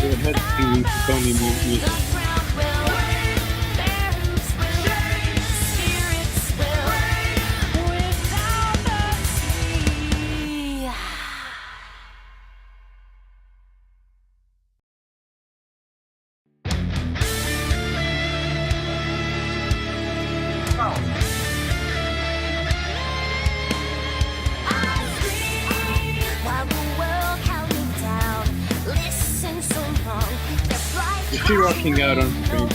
ahead singing Tony music. Is she rocking out on screen?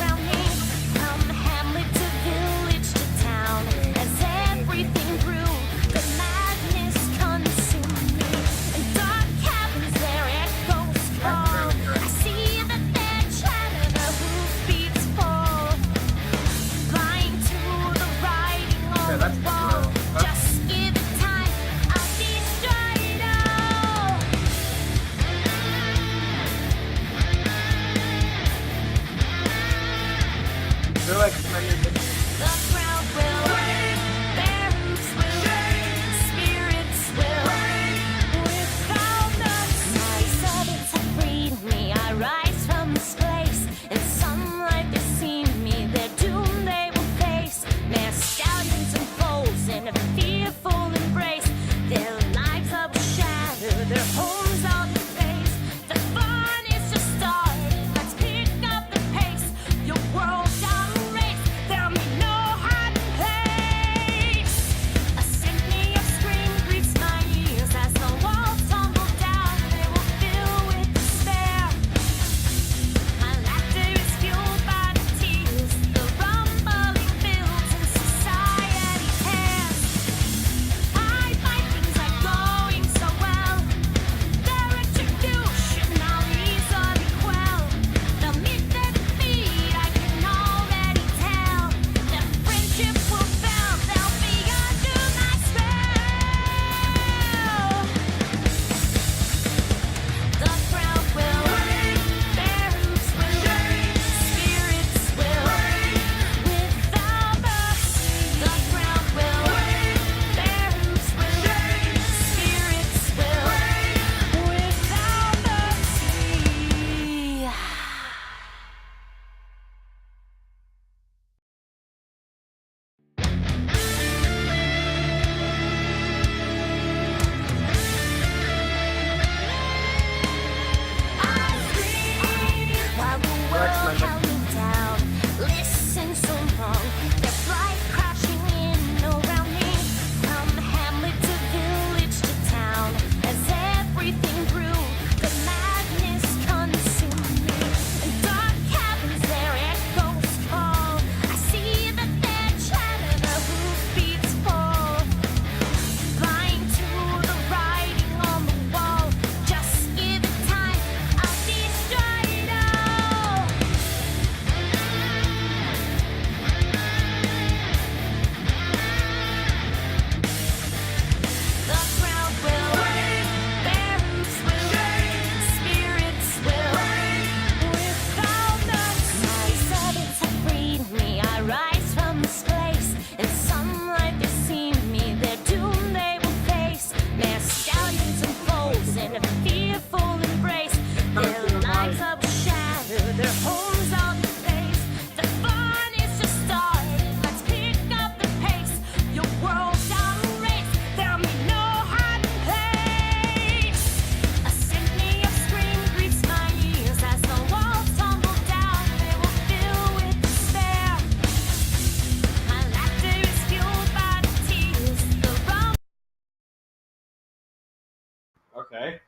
Okay.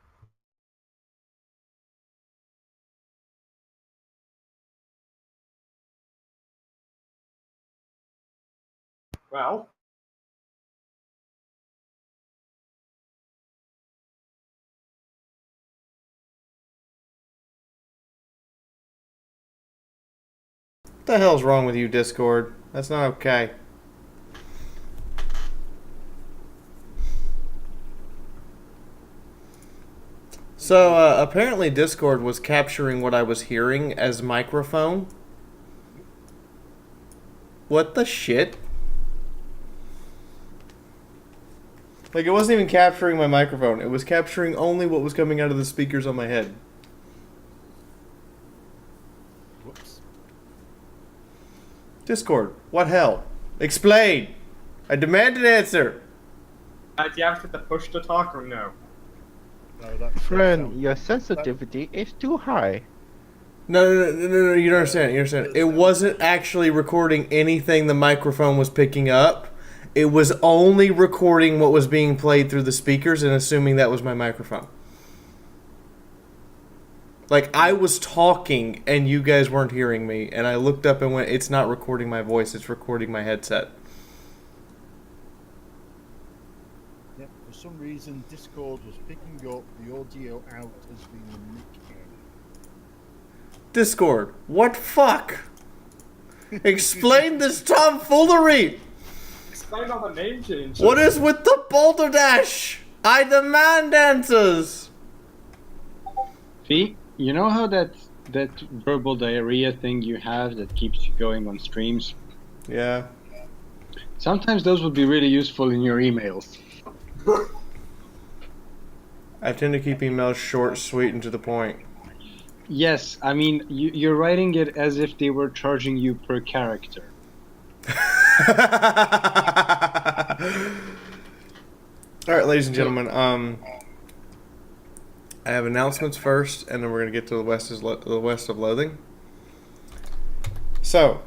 Well. What the hell's wrong with you, Discord? That's not okay. So, apparently Discord was capturing what I was hearing as microphone. What the shit? Like, it wasn't even capturing my microphone. It was capturing only what was coming out of the speakers on my head. Whoops. Discord, what hell? Explain! I demand an answer! Do you have to push to talk or no? No, that's Friend, your sensitivity is too high. No, you don't understand. You understand. It wasn't actually recording anything the microphone was picking up. It was only recording what was being played through the speakers and assuming that was my microphone. Like, I was talking and you guys weren't hearing me, and I looked up and went, it's not recording my voice, it's recording my headset. Yeah, for some reason, Discord was picking up the audio out as being a mic in. Discord, what fuck? Explain this tomfoolery! Explain all the name changes. What is with the balderdash? I demand answers! See, you know how that verbal diarrhea thing you have that keeps you going on streams? Yeah. Sometimes those would be really useful in your emails. I tend to keep emails short, sweet, and to the point. Yes, I mean, you're writing it as if they were charging you per character. Alright, ladies and gentlemen, I have announcements first, and then we're going to get to the West of Loathing. So,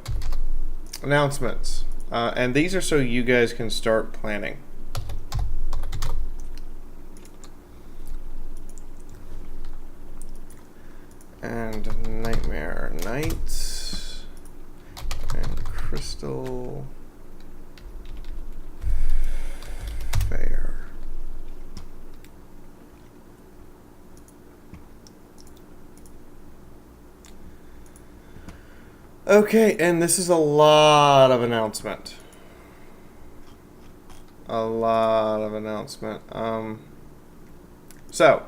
announcements. And these are so you guys can start planning. And Nightmare Nights. And Crystal Fair. Okay, and this is a lot of announcement. A lot of announcement. So.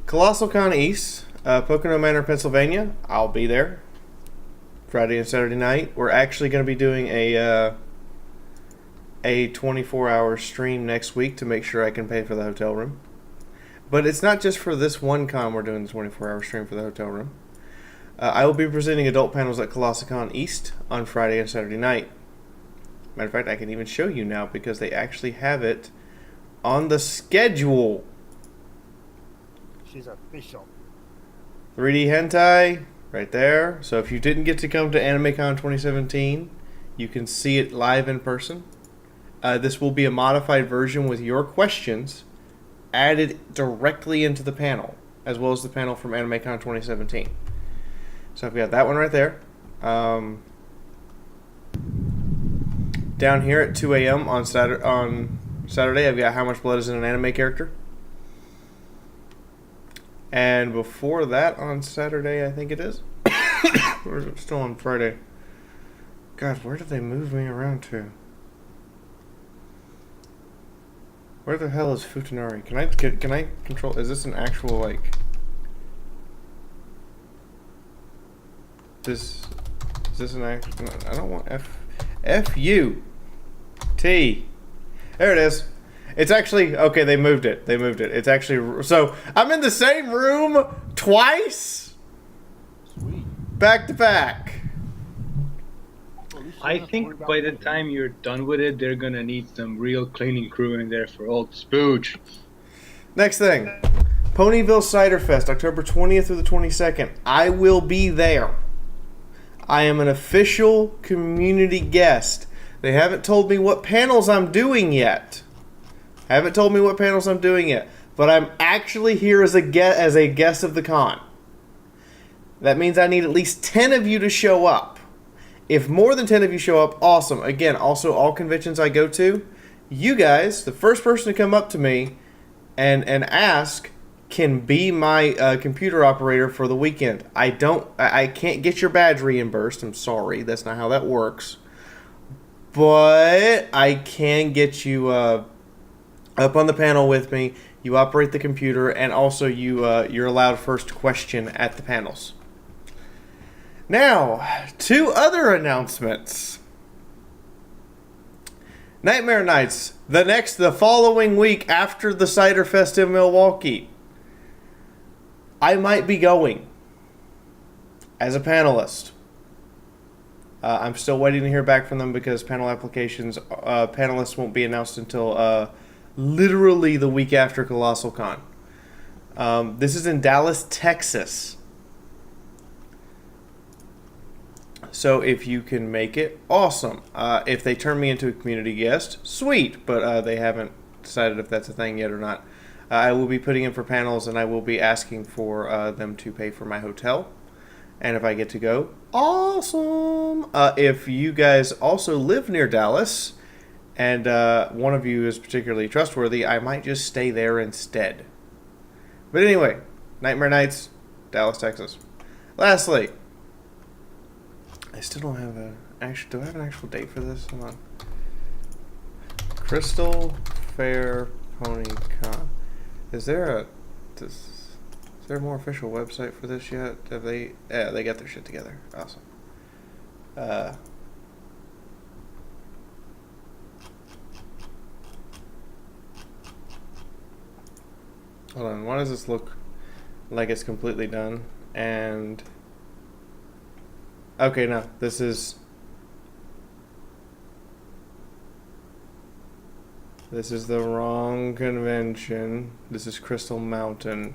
Colossal Con East, Pocono Manor, Pennsylvania. I'll be there. Friday and Saturday night. We're actually going to be doing a 24-hour stream next week to make sure I can pay for the hotel room. But it's not just for this one con we're doing the 24-hour stream for the hotel room. I will be presenting adult panels at Colossicon East on Friday and Saturday night. Matter of fact, I can even show you now because they actually have it on the schedule. She's official. 3D hentai right there. So if you didn't get to come to AnimeCon 2017, you can see it live in person. This will be a modified version with your questions added directly into the panel, as well as the panel from AnimeCon 2017. So I've got that one right there. Down here at 2 a.m. on Saturday, I've got How Much Blood is in an Anime Character. And before that, on Saturday, I think it is. Or is it still on Friday? God, where did they move me around to? Where the hell is Futanari? Can I control? Is this an actual like? Is this an actual? I don't want F-U-T. There it is. It's actually okay. They moved it. It's actually so I'm in the same room twice. Sweet. Back to back. I think by the time you're done with it, they're gonna need some real cleaning crew in there for all the spooge. Next thing, Ponyville Cider Fest, October 20th through the 22nd. I will be there. I am an official community guest. They haven't told me what panels I'm doing yet. But I'm actually here as a guest of the con. That means I need at least 10 of you to show up. If more than 10 of you show up, awesome. Again, also all conventions I go to, you guys, the first person to come up to me and ask can be my computer operator for the weekend. I can't get your badge reimbursed. I'm sorry. That's not how that works. But I can get you up on the panel with me. You operate the computer, and also you're allowed first question at the panels. Now, 2 other announcements. Nightmare Nights, the following week after the Cider Fest in Milwaukee. I might be going as a panelist. I'm still waiting to hear back from them because panelists won't be announced until literally the week after Colossal Con. This is in Dallas, Texas. So if you can make it, awesome. If they turn me into a community guest, sweet. But they haven't decided if that's a thing yet or not. I will be putting in for panels, and I will be asking for them to pay for my hotel. And if I get to go, awesome. If you guys also live near Dallas, and one of you is particularly trustworthy, I might just stay there instead. But anyway, Nightmare Nights, Dallas, Texas. Lastly, I still don't have do I have an actual date for this? Hold on. Crystal Fair Pony Con. Is there a more official website for this yet? Have they? Yeah, they got their shit together. Awesome. Hold on. Why does this look like it's completely done? And okay, no, this is the wrong convention. This is Crystal Mountain.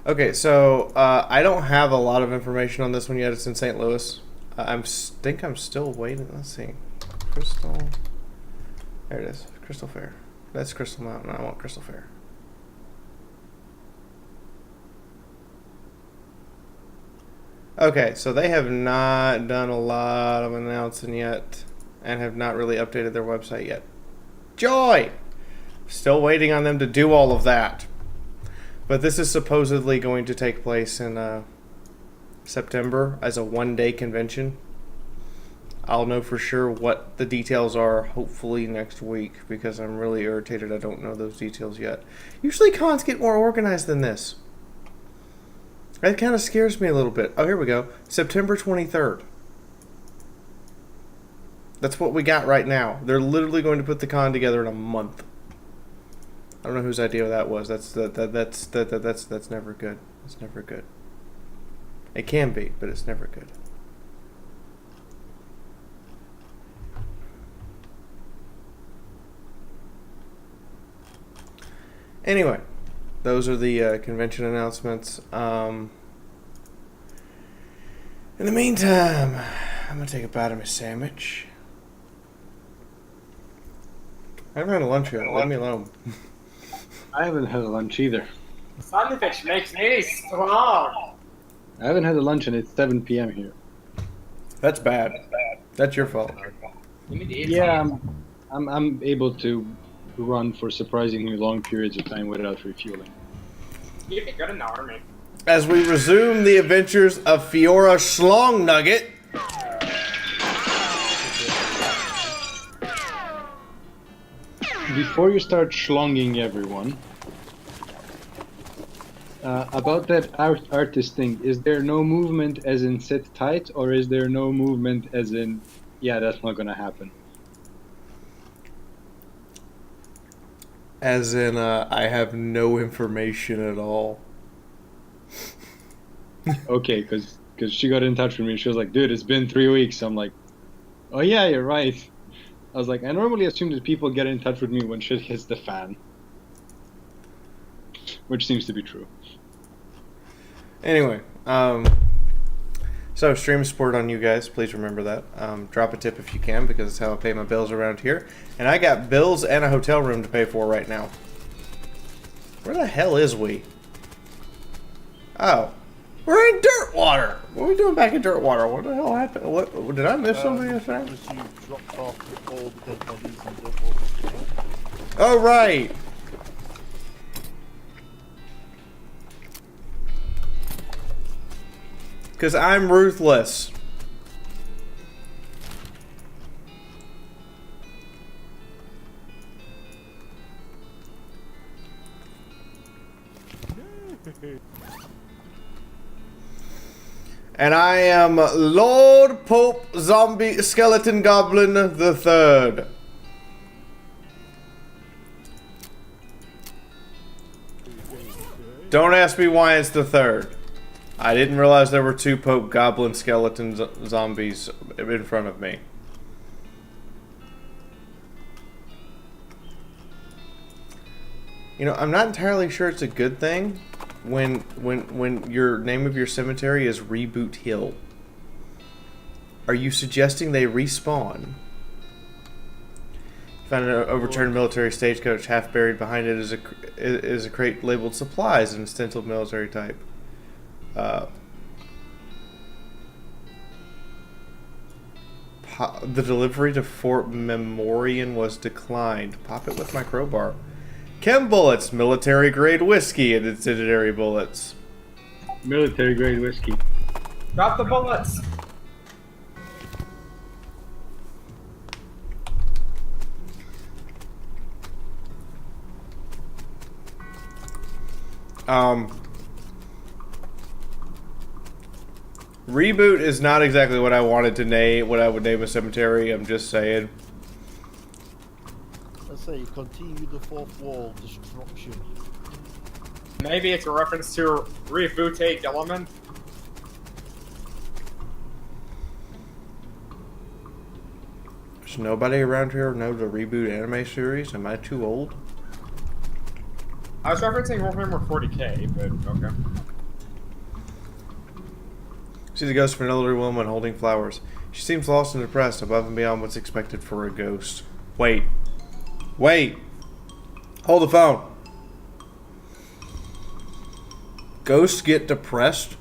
Okay, so I don't have a lot of information on this one yet. It's in St. Louis. I think I'm still waiting. Let's see. Crystal. There it is. Crystal Fair. That's Crystal Mountain. I want Crystal Fair. Okay, so they have not done a lot of announcing yet and have not really updated their website yet. Joy! Still waiting on them to do all of that. But this is supposedly going to take place in September as a one-day convention. I'll know for sure what the details are hopefully next week because I'm really irritated I don't know those details yet. Usually cons get more organized than this. That kind of scares me a little bit. Oh, here we go. September 23rd. That's what we got right now. They're literally going to put the con together in a month. I don't know whose idea that was. That's never good. It's never good. It can be, but it's never good. Anyway, those are the convention announcements. In the meantime, I'm going to take a bite of my sandwich. I haven't had a lunch yet. Leave me alone. I haven't had a lunch either. Sandwich makes me strong. I haven't had a lunch and it's 7 p.m. here. That's bad. That's your fault. Yeah, I'm able to run for surprisingly long periods of time without refueling. You'd be good in the army. As we resume the adventures of Fiaura Schlong Nugget. Before you start schlonging everyone, about that artist thing, is there no movement as in sit tight, or is there no movement as in, yeah, that's not gonna happen? As in, I have no information at all. Okay, because she got in touch with me. She was like, dude, it's been 3 weeks. I'm like, oh yeah, you're right. I was like, I normally assume that people get in touch with me when shit hits the fan. Which seems to be true. Anyway, so stream support on you guys. Please remember that. Drop a tip if you can, because it's how I pay my bills around here. And I got bills and a hotel room to pay for right now. Where the hell is we? Oh. We're in Dirtwater! What are we doing back in Dirtwater? What the hell happened? What did I miss something yesterday? Because you dropped off all the dead bodies and Dirtwater. Oh, right! Because I'm ruthless. And I am Lord Pope Zombie Skeleton Goblin the Third. Don't ask me why it's the third. I didn't realize there were 2 Pope Goblin skeleton zombies in front of me. You know, I'm not entirely sure it's a good thing when your name of your cemetery is Reboot Hill. Are you suggesting they respawn? Found an overturned military stagecoach. Half buried behind it is a crate labeled supplies in stenciled military type. The delivery to Fort Memorian was declined. Pop it with my crowbar. Chem bullets, military grade whiskey, and incendiary bullets. Military grade whiskey. Drop the bullets. Reboot is not exactly what I wanted to name, what I would name a cemetery. I'm just saying. Let's say continue the fourth wall destruction. Maybe it's a reference to Reboot a Gilliman. Does nobody around here know the Reboot anime series? Am I too old? I was referencing Warhammer 40k, but okay. See the ghost of an elderly woman holding flowers. She seems lost and depressed, above and beyond what's expected for a ghost. Wait. Wait! Hold the phone. Ghosts get depressed?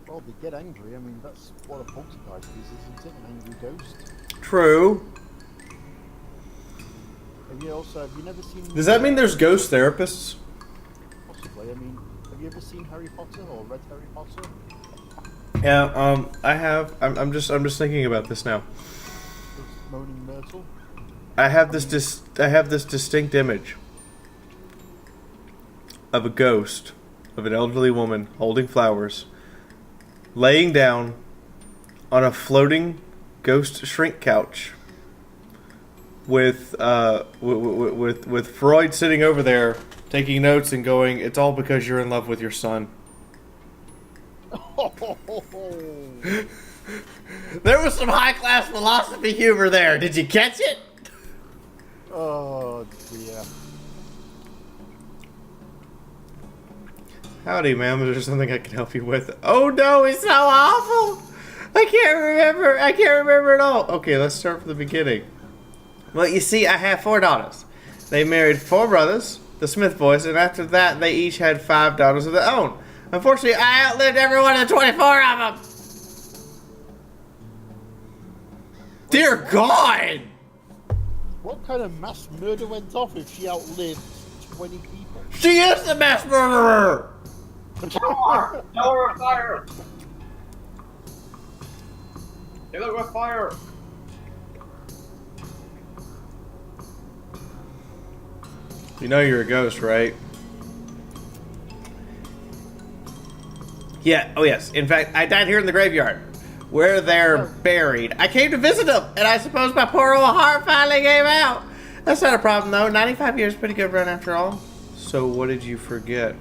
Well, they get angry. I mean, that's what a poltergeist is, isn't it? An angry ghost. True. And have you never seen... Does that mean there's ghost therapists? Possibly. I mean, have you ever seen Harry Potter or read Harry Potter? Yeah, I have. I'm just thinking about this now. Moaning Myrtle? I have this distinct image of a ghost of an elderly woman holding flowers, laying down on a floating ghost shrink couch with Freud sitting over there taking notes and going, "It's all because you're in love with your son." There was some high-class philosophy humor there. Did you catch it? Oh dear. Howdy, ma'am. Is there something I can help you with? Oh no, it's so awful. I can't remember it all. Okay, let's start from the beginning. Well, you see, I have 4 daughters. They married 4 brothers, the Smith boys, and after that, they each had 5 daughters of their own. Unfortunately, I outlived every one of the 24 of them. Dear God! What kind of mass murder went off if she outlived 20 people? She is the mass murderer! Fire! Kill her with fire! Kill her with fire! You know you're a ghost, right? Yeah, oh yes. In fact, I died here in the graveyard, where they're buried. I came to visit them, and I suppose my poor old heart finally gave out. That's not a problem, though. 95 years is a pretty good run after all. So what did you forget?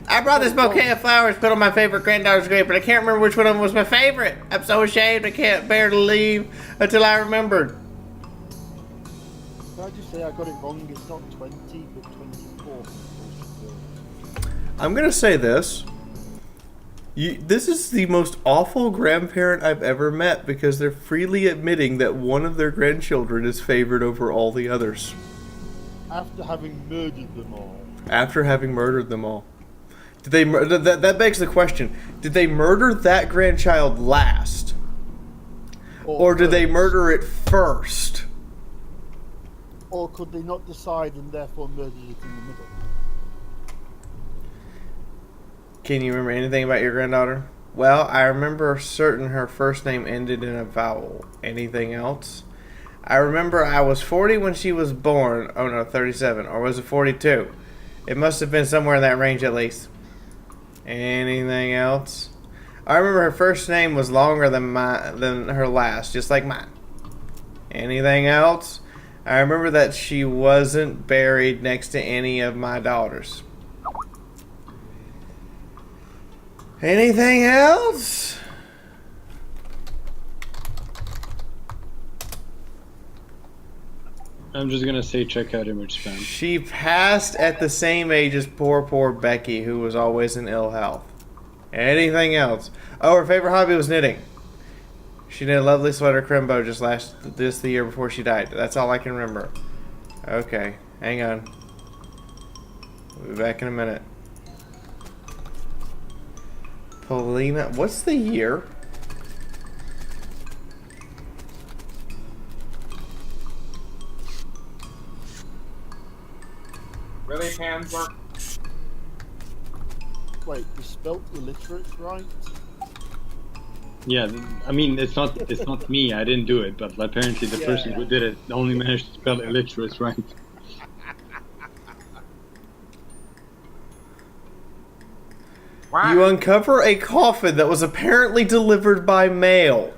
I brought this bouquet of flowers put on my favorite granddaughter's grave, but I can't remember which one of them was my favorite. I'm so ashamed I can't bear to leave until I remembered. Can I just say I got it wrong? It's not 20, but 24. I'm gonna say this. This is the most awful grandparent I've ever met because they're freely admitting that one of their grandchildren is favored over all the others. After having murdered them all. After having murdered them all. Did they? That begs the question: did they murder that grandchild last, or did they murder it first? Or could they not decide and therefore murdered it in the middle? Can you remember anything about your granddaughter? Well, I remember certain her first name ended in a vowel. Anything else? I remember I was 40 when she was born. Oh no, 37. Or was it 42? It must have been somewhere in that range at least. Anything else? I remember her first name was longer than her last, just like mine. Anything else? I remember that she wasn't buried next to any of my daughters. Anything else? I'm just gonna say check out image spam. She passed at the same age as poor Becky, who was always in ill health. Anything else? Oh, her favorite hobby was knitting. She knit a lovely sweater crimbo just the year before she died. That's all I can remember. Okay, hang on. We'll be back in a minute. Paulina, what's the year? Really, Panzer? Wait, you spelt illiterate right? Yeah, I mean it's not me. I didn't do it, but apparently the person who did it only managed to spell illiterate right. Wow. You uncover a coffin that was apparently delivered by mail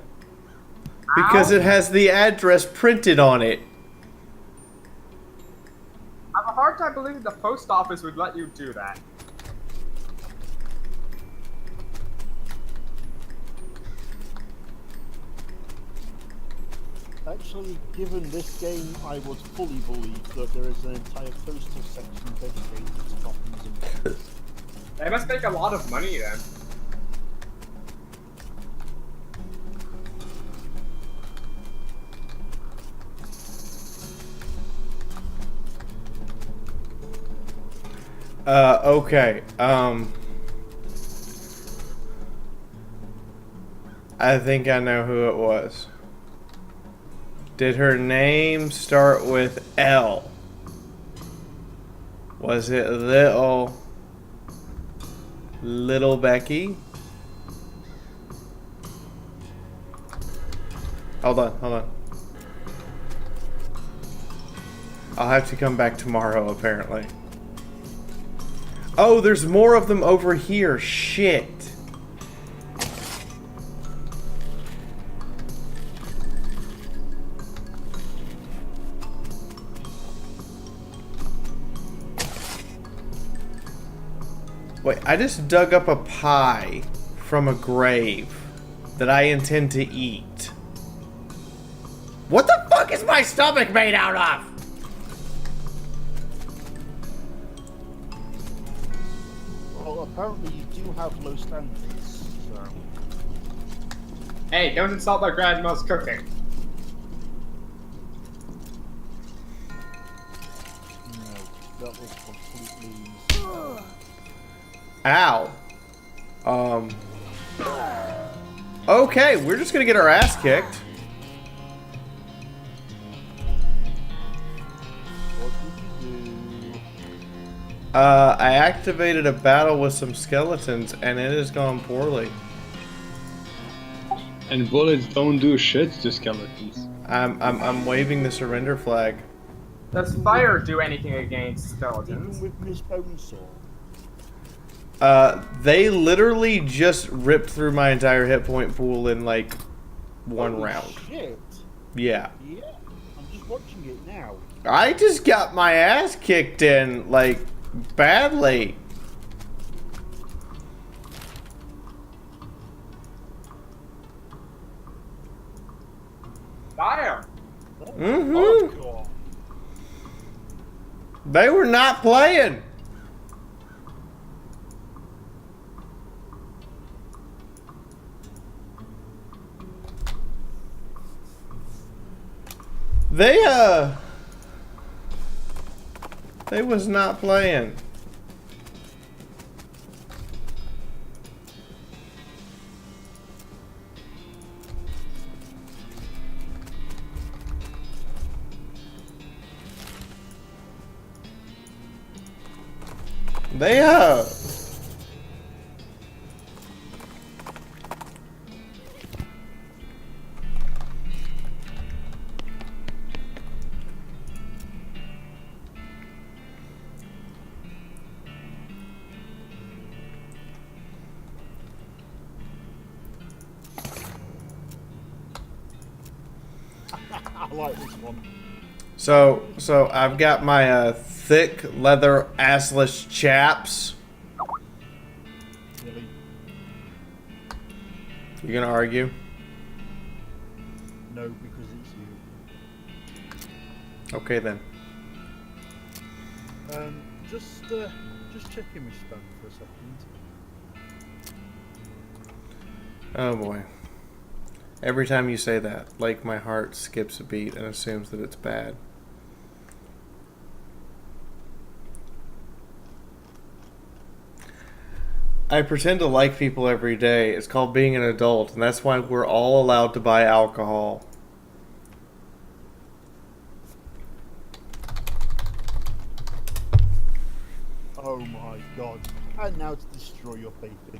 because it has the address printed on it. I have a hard time believing the post office would let you do that. Actually, given this game, I would fully believe that there is an entire postal section dedicated to coffins and bodies. They must make a lot of money then. Okay. I think I know who it was. Did her name start with L? Was it Little Becky? Hold on. I'll have to come back tomorrow, apparently. Oh, there's more of them over here. Shit. Wait, I just dug up a pie from a grave that I intend to eat. What the fuck is my stomach made out of? Well, apparently you do have low standards, so... Hey, don't insult my grandma's cooking. No, that was completely... Ow. Okay, we're just gonna get our ass kicked. What did you do? I activated a battle with some skeletons, and it has gone poorly. And bullets don't do shit to skeletons. I'm waving the surrender flag. Does fire do anything against skeletons? Even with Miss Bonesaw. They literally just ripped through my entire hit point pool in like one Holy round. Shit. Yeah. Yeah, I'm just watching it now. I just got my ass kicked in, like, badly. Fire! Mm-hmm. Hardcore. They were not playing. They was not playing. They I like this one. So I've got my thick leather assless chaps. Really. You gonna argue? No, because it's you. Okay then. Just checking my spam for a second. Oh boy. Every time you say that, like my heart skips a beat and assumes that it's bad. I pretend to like people every day. It's called being an adult, and that's why we're all allowed to buy alcohol. Oh my god. And now to destroy your faith in me.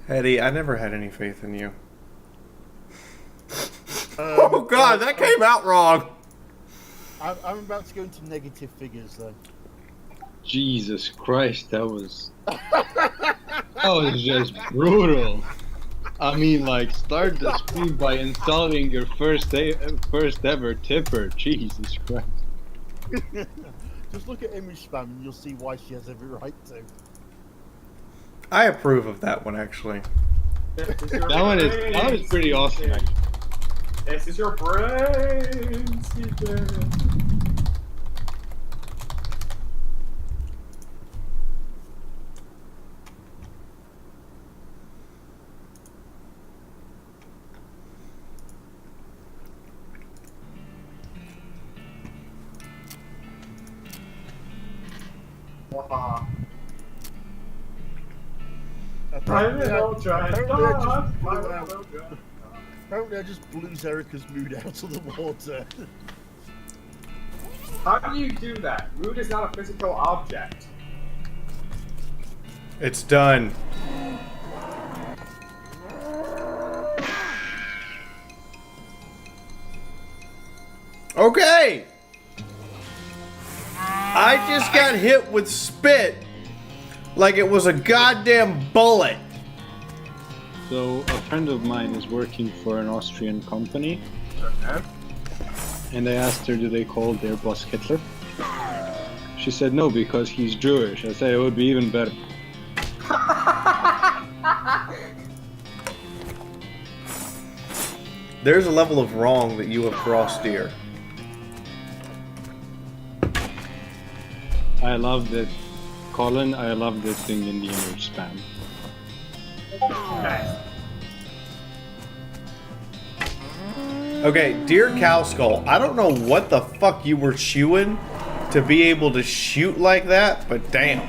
Eddie, I never had any faith in you. Oh god, that came out wrong! I'm about to go into negative figures then. Jesus Christ, that was just brutal. I mean, like, start the stream by insulting your first ever tipper. Jesus Christ. Just look at image spam and you'll see why she has every right to. I approve of that one, actually. That one is pretty awesome. Actually. This is your brain, Stephen. Apparently I just blew Zerica's mood out of the water. How do you do that? Mood is not a physical object. It's done. Okay! I just got hit with spit like it was a goddamn bullet. So a friend of mine is working for an Austrian company, and I asked her, do they call their boss Hitler? She said no, because he's Jewish. I said it would be even better. There's a level of wrong that you have crossed, dear. I love that, Colin, I love this thing in the image spam. Nice. Okay, dear Cow Skull, I don't know what the fuck you were chewing to be able to shoot like that, but damn.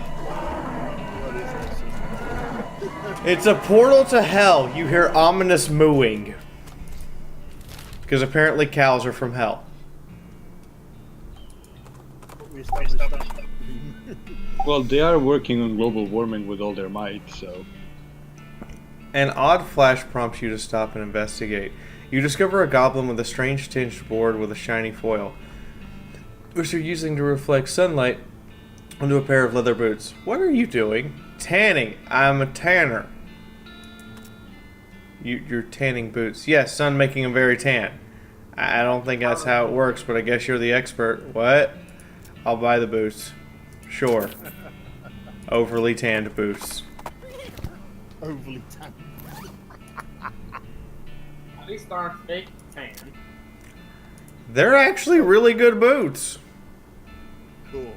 It's a portal to hell. You hear ominous mooing. Because apparently cows are from hell. We established that. Well, they are working on global warming with all their might, so... An odd flash prompts you to stop and investigate. You discover a goblin with a strange tinged board with a shiny foil, which you're using to reflect sunlight onto a pair of leather boots. What are you doing? Tanning. I'm a tanner. You're tanning boots. Yes, sun making them very tan. I don't think that's how it works, but I guess you're the expert. What? I'll buy the boots. Sure. Overly tanned boots. Overly tan. At least they're not fake tan. They're actually really good boots. Cool.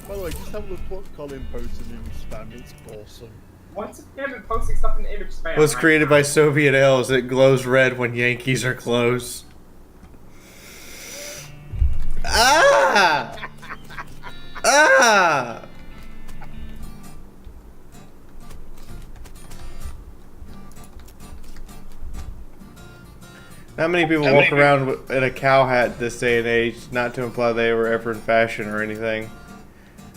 By the way, just have a look what Colin posted in his spam. It's awesome. Once again, I've been posting stuff in image spam. Was created by Soviet L's. It glows red when Yankees are close. Ah! Ah! Not many people walk around in a cow hat this day and age, not to imply they were ever in fashion or anything.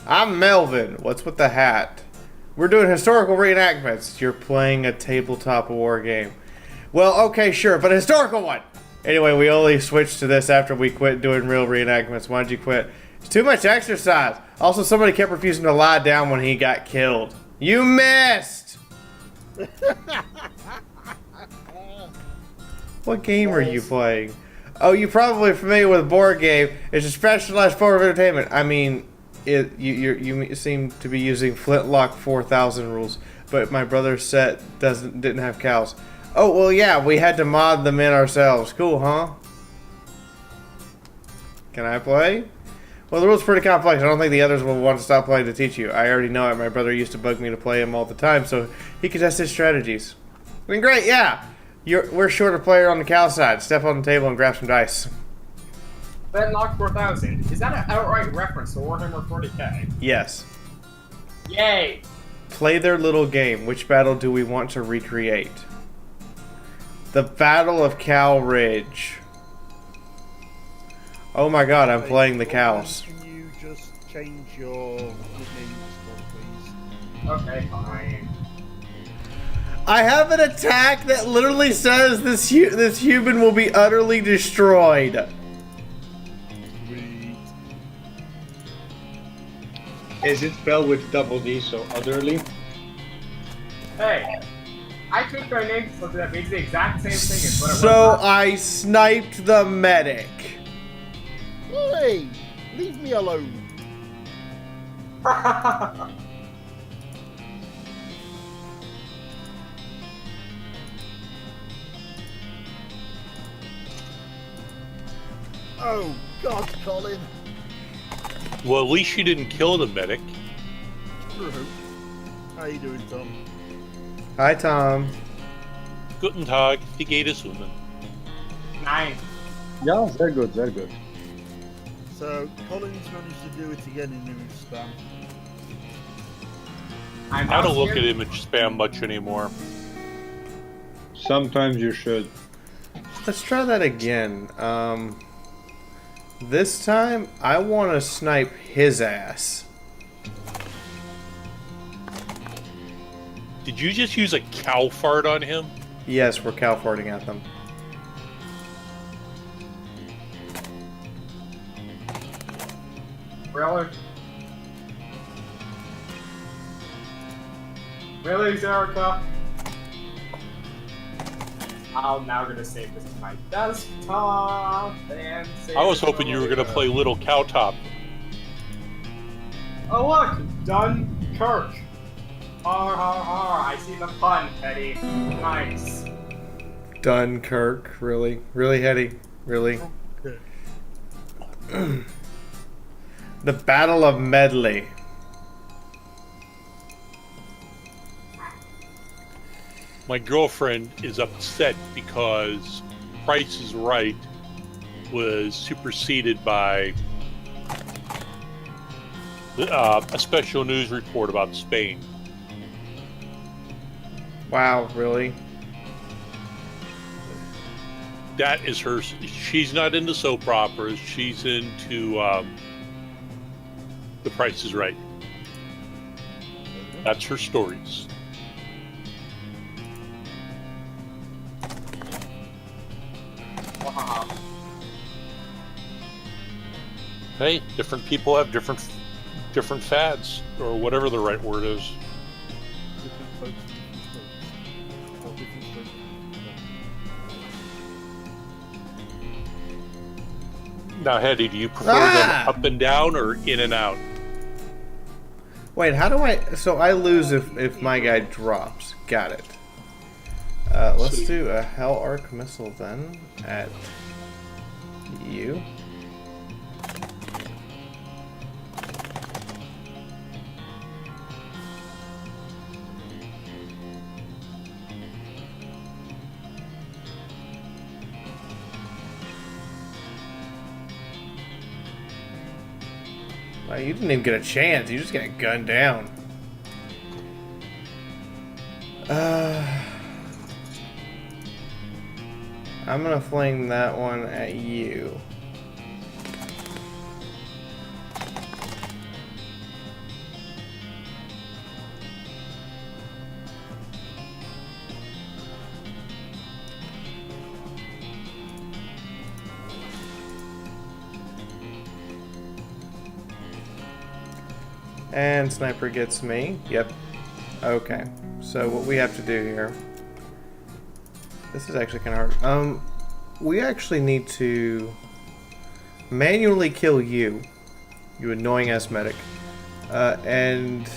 I'm Melvin. What's with the hat? We're doing historical reenactments. You're playing a tabletop war game. Well, okay, sure, but a historical one. Anyway, we only switched to this after we quit doing real reenactments. Why'd you quit? It's too much exercise. Also, somebody kept refusing to lie down when he got killed. You missed! What game are you playing? Oh, you're probably familiar with a board game. It's a specialized form of entertainment. I mean, you seem to be using Flintlock 4000 rules, but my brother's set didn't have cows. Oh, well, yeah, we had to mod them in ourselves. Cool, huh? Can I play? Well, the rules are pretty complex. I don't think the others will want to stop playing to teach you. I already know it. My brother used to bug me to play him all the time, so he could test his strategies. I mean, great, yeah. We're short a player on the cow side. Step on the table and grab some dice. Flintlock 4000. Is that an outright reference to Warhammer 40k? Yes. Yay! Play their little game. Which battle do we want to recreate? The Battle of Cow Ridge. Oh my god, I'm playing the cows. Can you just change your names, please? Okay, fine. I have an attack that literally says this human will be utterly destroyed. Sweet. Is it spelled with double D, so utterly? Hey, I took my name to something that means the exact same thing as what it So was. I sniped the medic. Hey, leave me alone. Oh, God, Colin. Well, at least you didn't kill the medic. True. How you doing, Tom? Hi, Tom. Guten Tag, wie geht es Ihnen? Nine. Yeah, very good, very good. So, Colin's managed to do it again in news spam. I'm I don't look here. at image spam much anymore. Sometimes you should. Let's try that again. This time, I want to snipe his ass. Did you just use a cow fart on him? Yes, we're cow farting at them. Really? Really, Zerica? I'm now gonna save this to my desktop and save I was it hoping you were later. going to play Little Cow Top. Oh look, Dunkirk. Har har har! I see the pun, Teddy. Nice. Dunkirk, really? Really, Hetty? Really? Okay. The Battle of Medley. My girlfriend is upset because Price is Right was superseded by a special news report about Spain. Wow, really? That is her. She's not into soap operas. She's into The Price is Right. That's her stories. Wow. Hey, different people have different fads, or whatever the right word is. Different folks, different strokes. Or different strokes. Now, Hetty, do you prefer Ah! them up and down or in and out? Wait, how do I... So I lose if my guy drops. Got it. Let's do a Hell Arc Missile then at you. Wow, you didn't even get a chance. You just got gunned down. I'm gonna fling that one at you. And sniper gets me. Yep. Okay. So what we have to do here. This is actually kind of hard. we actually need to manually kill you, you annoying ass medic, and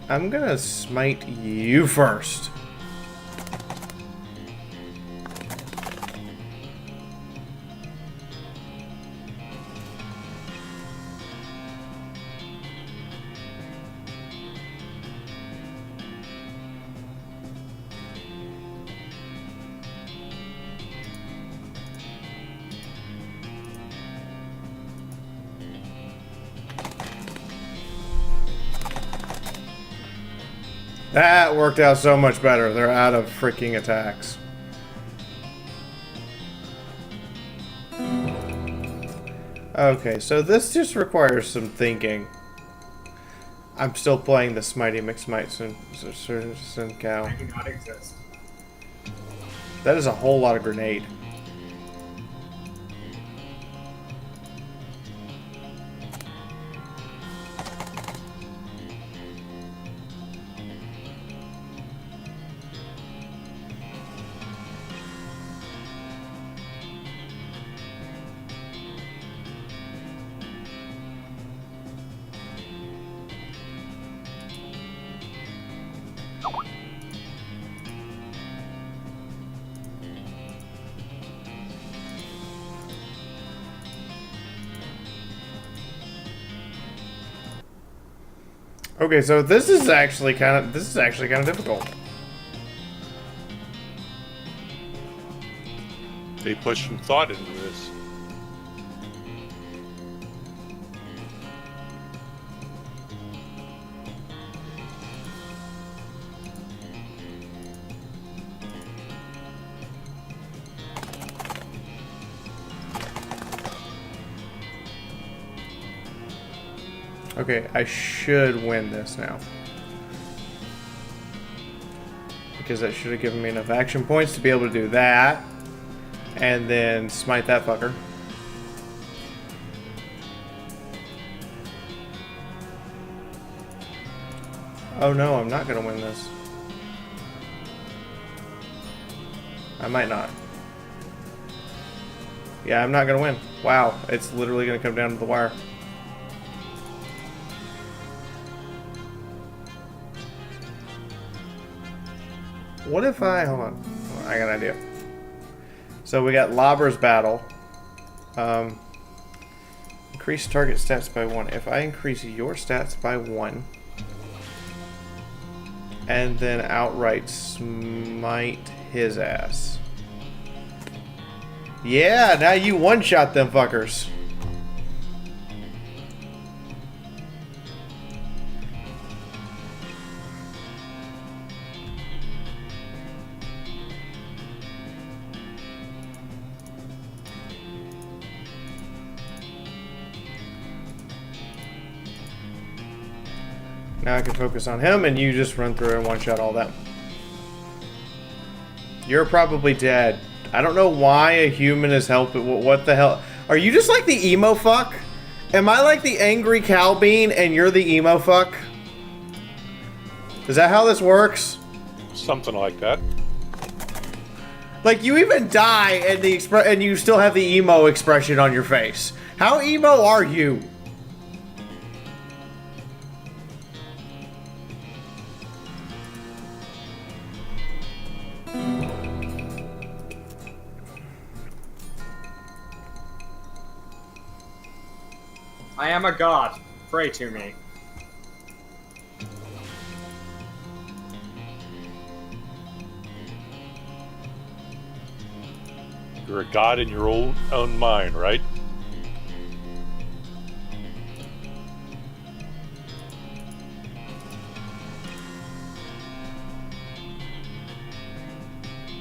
I'm gonna smite you first. That worked out so much better. They're out of freaking attacks. Okay, so this just requires some thinking. I'm still playing the Smitey McSmite cow. I do not exist. That is a whole lot of grenade. Okay, so this is actually kind of difficult. They put some thought into this. Okay, I should win this now. Because that should have given me enough action points to be able to do that. And then smite that fucker. Oh no, I'm not gonna win this. I might not. Yeah, I'm not gonna win. Wow, it's literally gonna come down to the wire. What if I... Hold on, I got an idea. So we got Lobber's Battle. Increase target stats by 1. If I increase your stats by 1, and then outright smite his ass. Yeah, now you one-shot them fuckers. Now I can focus on him, and you just run through and one-shot all them. You're probably dead. I don't know why a human is helping. What the hell? Are you just like the emo fuck? Am I like the angry cow bean, and you're the emo fuck? Is that how this works? Something like that. Like, you even die, and and you still have the emo expression on your face. How emo are you? I am a god. Pray to me. You're a god in your own mind, right?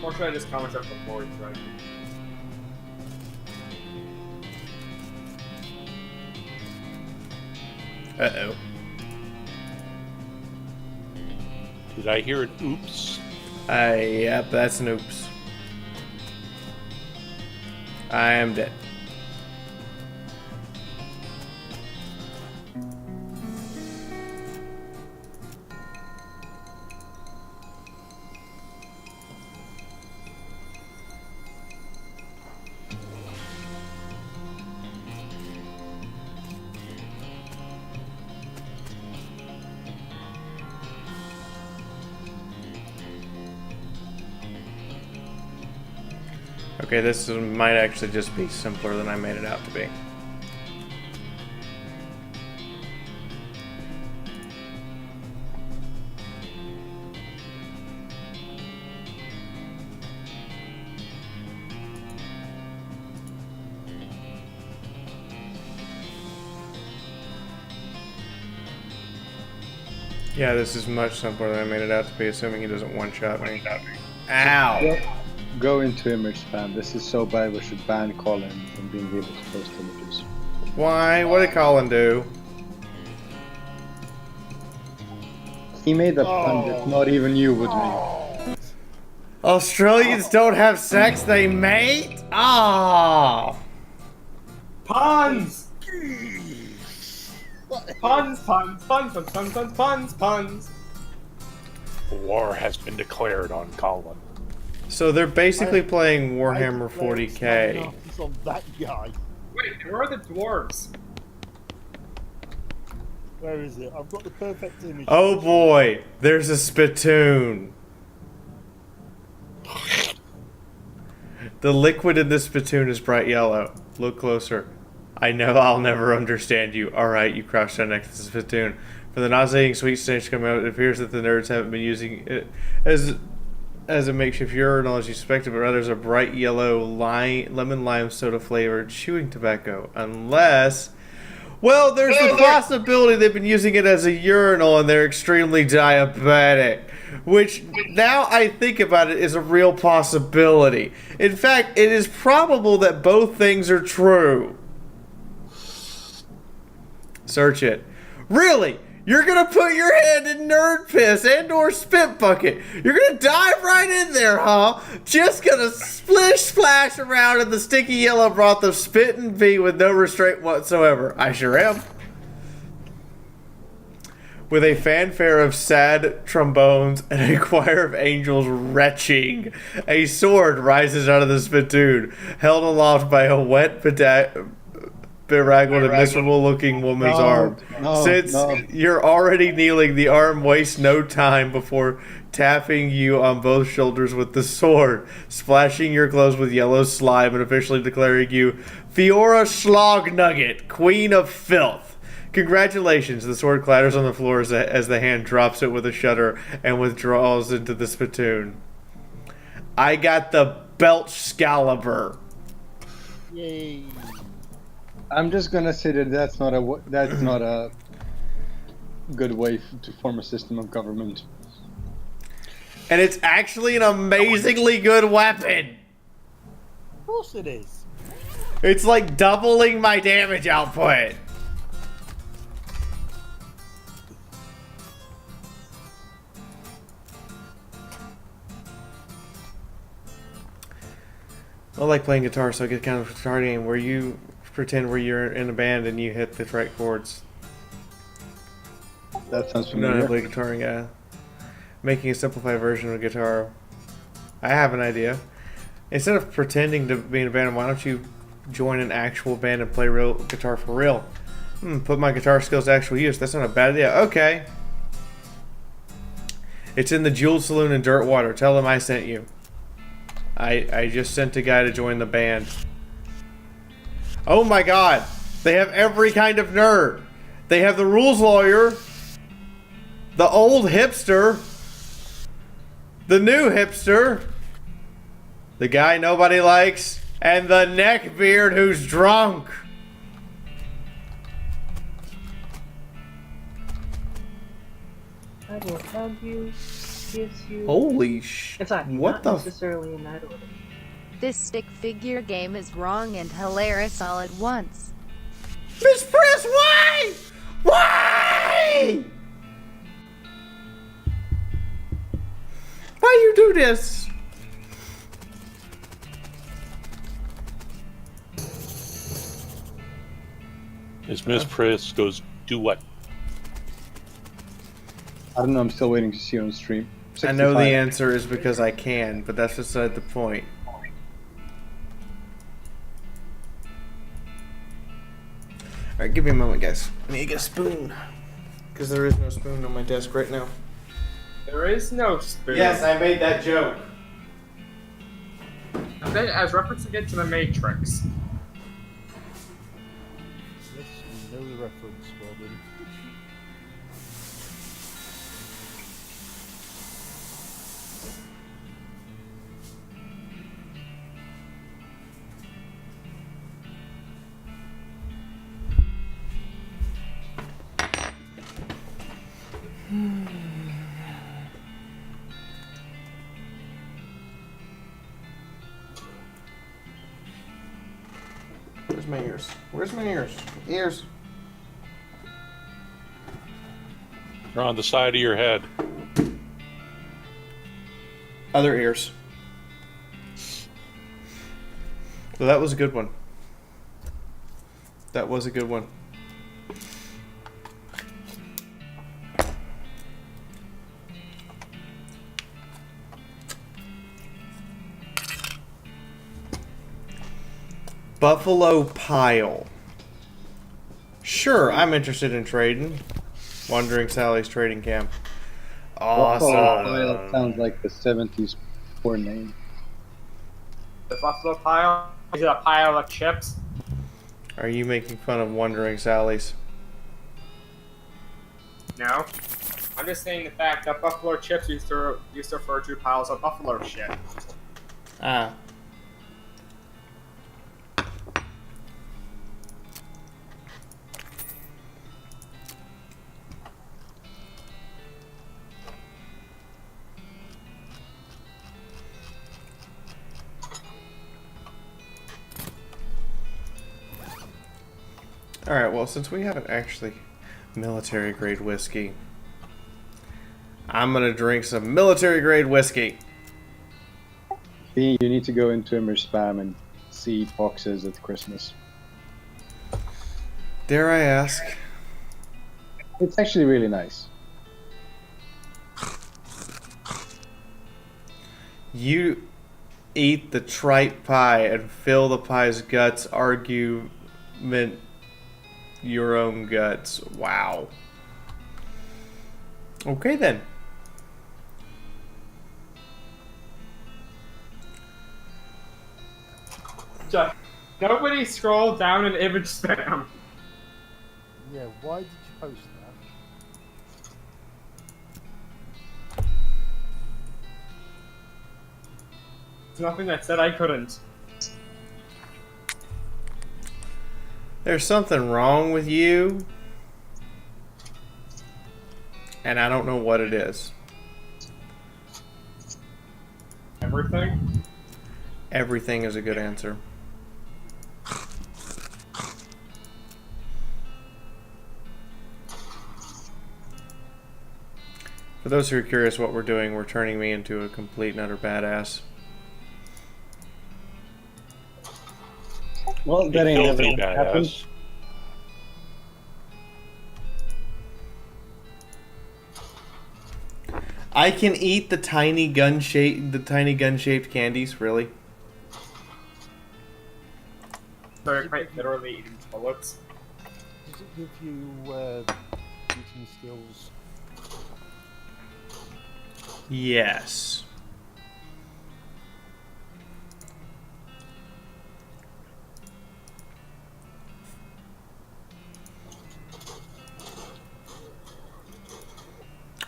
Or should I just comment up before he's right? Uh-oh. Did I hear an oops? Yep, that's an oops. I am dead. Okay, this might actually just be simpler than I made it out to be. Yeah, this is much simpler than I made it out to be, assuming he doesn't one-shot me. Ow! Go into image spam. This is so bad we should ban Colin from being able to post images. Why? What did Colin do? He made a pun that not even you would make. Australians don't have sex, they mate? Ah! Puns! Puns, puns, puns, puns, puns, puns, puns, puns. War has been declared on Colin. So they're basically playing I Warhammer declare 40k. snipers on that guy. Wait, where are the dwarves? Where is it? I've got the perfect image. Oh boy, there's a spittoon. The liquid in this spittoon is bright yellow. Look closer. I know I'll never understand you. Alright, you crouched down next to the spittoon. For the nauseating sweet stench coming out, it appears that the nerds haven't been using it as a makeshift urinal as you suspected, but rather as a bright yellow lemon lime soda flavored chewing tobacco. Unless... Well, there's the possibility they've been using it as a urinal and they're extremely diabetic. Which, now I think about it, is a real possibility. In fact, it is probable that both things are true. Search it. Really? You're gonna put your hand in nerd piss and or spit bucket. You're gonna dive right in there, huh? Just gonna splish splash around in the sticky yellow broth of spit and pee with no restraint whatsoever. I sure am. With a fanfare of sad trombones and a choir of angels retching, a sword rises out of the spittoon, held aloft by a wet beraggled and miserable-looking woman's arm. Since you're already kneeling, the arm wastes no time before tapping you on both shoulders with the sword, splashing your clothes with yellow slime, and officially declaring you Fiaura Schlognugget, Queen of Filth. Congratulations. The sword clatters on the floor as the hand drops it with a shudder and withdraws into the spittoon. I got the Belchscalibur. Yay. I'm just gonna say that that's not a good way to form a system of government. And it's actually an amazingly good weapon. Of course it is. It's like doubling my damage output. I like playing guitar, so I get kind of a guitar game where you pretend you're in a band and you hit the right chords. That sounds No, familiar. I play guitar, yeah. Making a simplified version of guitar. I have an idea. Instead of pretending to be in a band, why don't you join an actual band and play real guitar for real? Put my guitar skills to actual use. That's not a bad idea. Okay. It's in the Jeweled Saloon in Dirtwater. Tell them I sent you. I just sent a guy to join the band. Oh my god. They have every kind of nerd. They have the rules lawyer, the old hipster, the new hipster, the guy nobody likes, and the neckbeard who's drunk. I will hug you, kiss you. Holy sh... In fact, what not the... necessarily in that order. This stick figure game is wrong and hilarious all at once. Miss Press, why? Why? Why you do this? As Miss Priss goes, do what? I don't know. I'm still waiting to see you on stream. I know the 65. answer is because I can, but that's beside the point. Alright, give me a moment, guys. I need to get a spoon. Because there is no spoon on my desk right now. There is no spoon. Yes, I made that joke. as referencing it to the Matrix. Yes, we know the reference, well done. Where's my ears? Where's my ears? Ears. They're on the side of your head. Other ears. So that was a good one. That was a good one. Buffalo Pile. Sure, I'm interested in trading. Wandering Sally's trading camp. Awesome. That sounds like the 70s porn name. The Buffalo Pile? Is it a pile of chips? Are you making fun of Wandering Sally's? No. I'm just saying the fact that Buffalo chips used to refer to piles of buffalo shit. Ah. Alright, well, since we haven't actually military grade whiskey, I'm gonna drink some military grade whiskey. You need to go into Immer's spam and see boxes at Christmas. Dare I ask? It's actually really nice. You eat the tripe pie and fill the pie's guts, argument your own guts. Wow. Okay then. Just, nobody scroll down an image spam. Yeah, why did you post that? There's nothing that said I couldn't. There's something wrong with you, and I don't know what it is. Everything? Everything is a good answer. For those who are curious what we're doing, we're turning me into a complete and utter badass. Well, that ain't never Filthy gonna happen. badass. I can eat the tiny gun-shaped candies, really? They're quite literally eating bullets. Does it give you eating skills? Yes.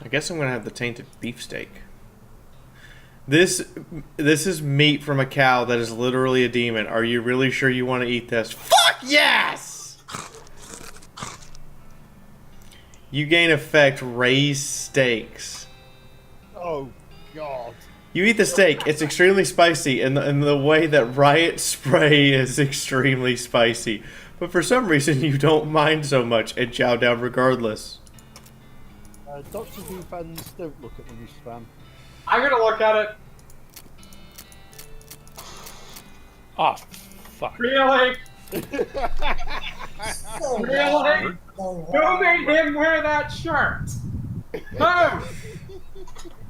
I guess I'm gonna have the tainted beefsteak. This is meat from a cow that is literally a demon. Are you really sure you want to eat this? Fuck yes! You gain effect raised steaks. Oh, God. You eat the steak. It's extremely spicy in the way that Riot Spray is extremely spicy. But for some reason you don't mind so much and chow down regardless. Doctor Who fans, don't look at English spam. I'm gonna look at it. Oh, fuck. Really? Really? Who made him wear that shirt?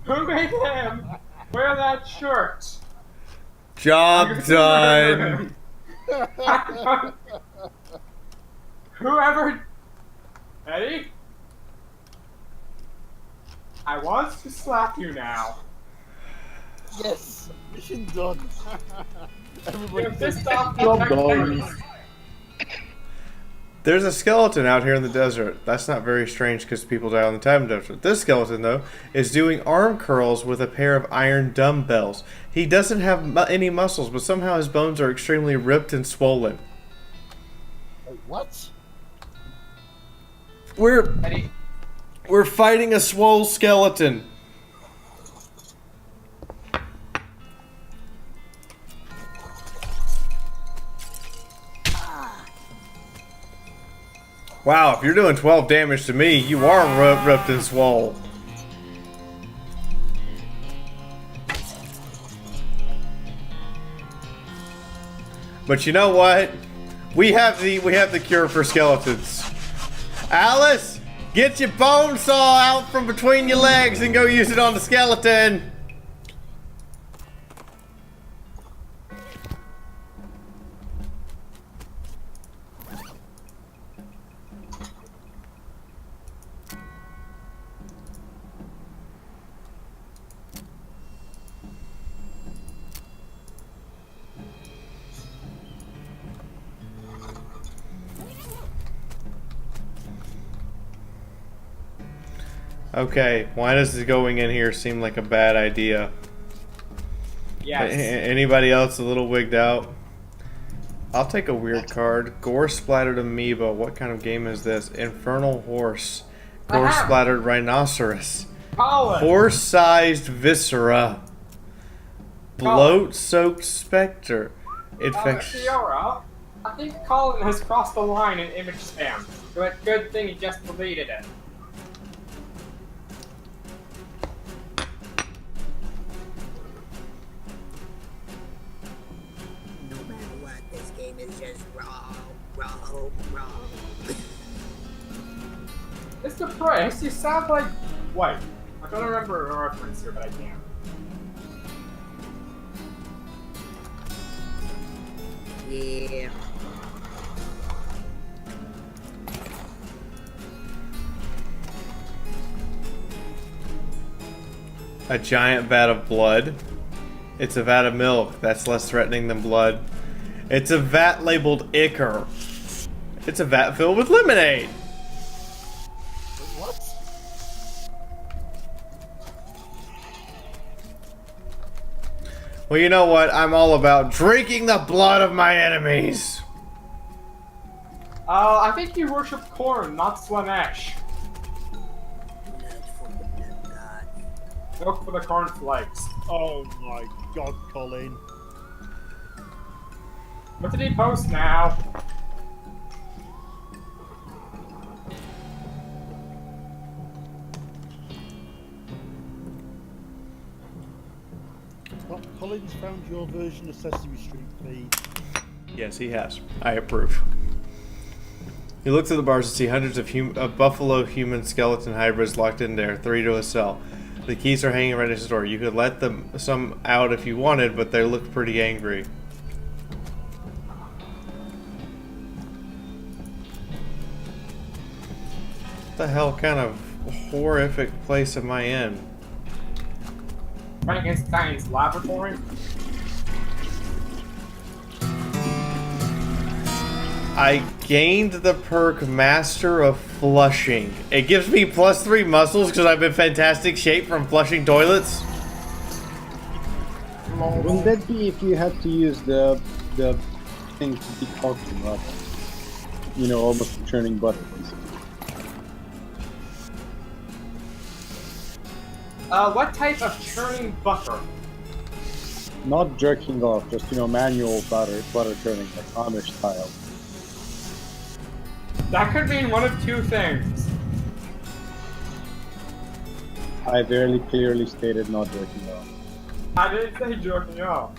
Who made him wear that shirt? Job done. Whoever... Eddie? I want to slap you now. Yes. Mission done. Everybody You're says, pissed off job the done. Terrorists. There's a skeleton out here in the desert. That's not very strange because people die on the time desert. This skeleton, though, is doing arm curls with a pair of iron dumbbells. He doesn't have any muscles, but somehow his bones are extremely ripped and swollen. Wait, what? We're fighting a swole skeleton. Wow, if you're doing 12 damage to me, you are ripped and swole. But you know what? We have the cure for skeletons. Alice, get your bone saw out from between your legs and go use it on the skeleton. Okay, why does going in here seem like a bad idea? Yes. Anybody else a little wigged out? I'll take a weird card. Gore splattered amoeba. What kind of game is this? Infernal horse. Gore splattered rhinoceros. Colin! Horse-sized viscera. Bloat-soaked specter. Infection. Fiaura, I think Colin has crossed the line in image spam. But good thing he just deleted it. No matter what, this game is just wrong. Mr. Price, you sound like... Wait, I don't remember a reference here, but I can't. Yeah. A giant vat of blood. It's a vat of milk. That's less threatening than blood. It's a vat labeled ichor. It's a vat filled with lemonade. What? Well, you know what? I'm all about drinking the blood of my enemies. I think you worship corn, not Slanesh. Look for the cornflakes. Oh my god, Colin. What did he post now? Well, Colin's found your version of Sesame Street feed. Yes, he has. I approve. You look through the bars and see hundreds of buffalo human skeleton hybrids locked in there, 3 to a cell. The keys are hanging right next to the door. You could let some out if you wanted, but they look pretty angry. What the hell kind of horrific place am I in? Frankenstein's laboratory? I gained the perk Master of Flushing. It gives me +3 muscles because I'm in fantastic shape from flushing toilets. Wouldn't that be if you had to use the thing to deconstruct rubber? You know, almost churning butter. What type of churning butter? Not jerking off, just, you know, manual butter churning, like Amish style. That could mean one of two things. I very clearly stated not jerking off. I didn't say jerking off.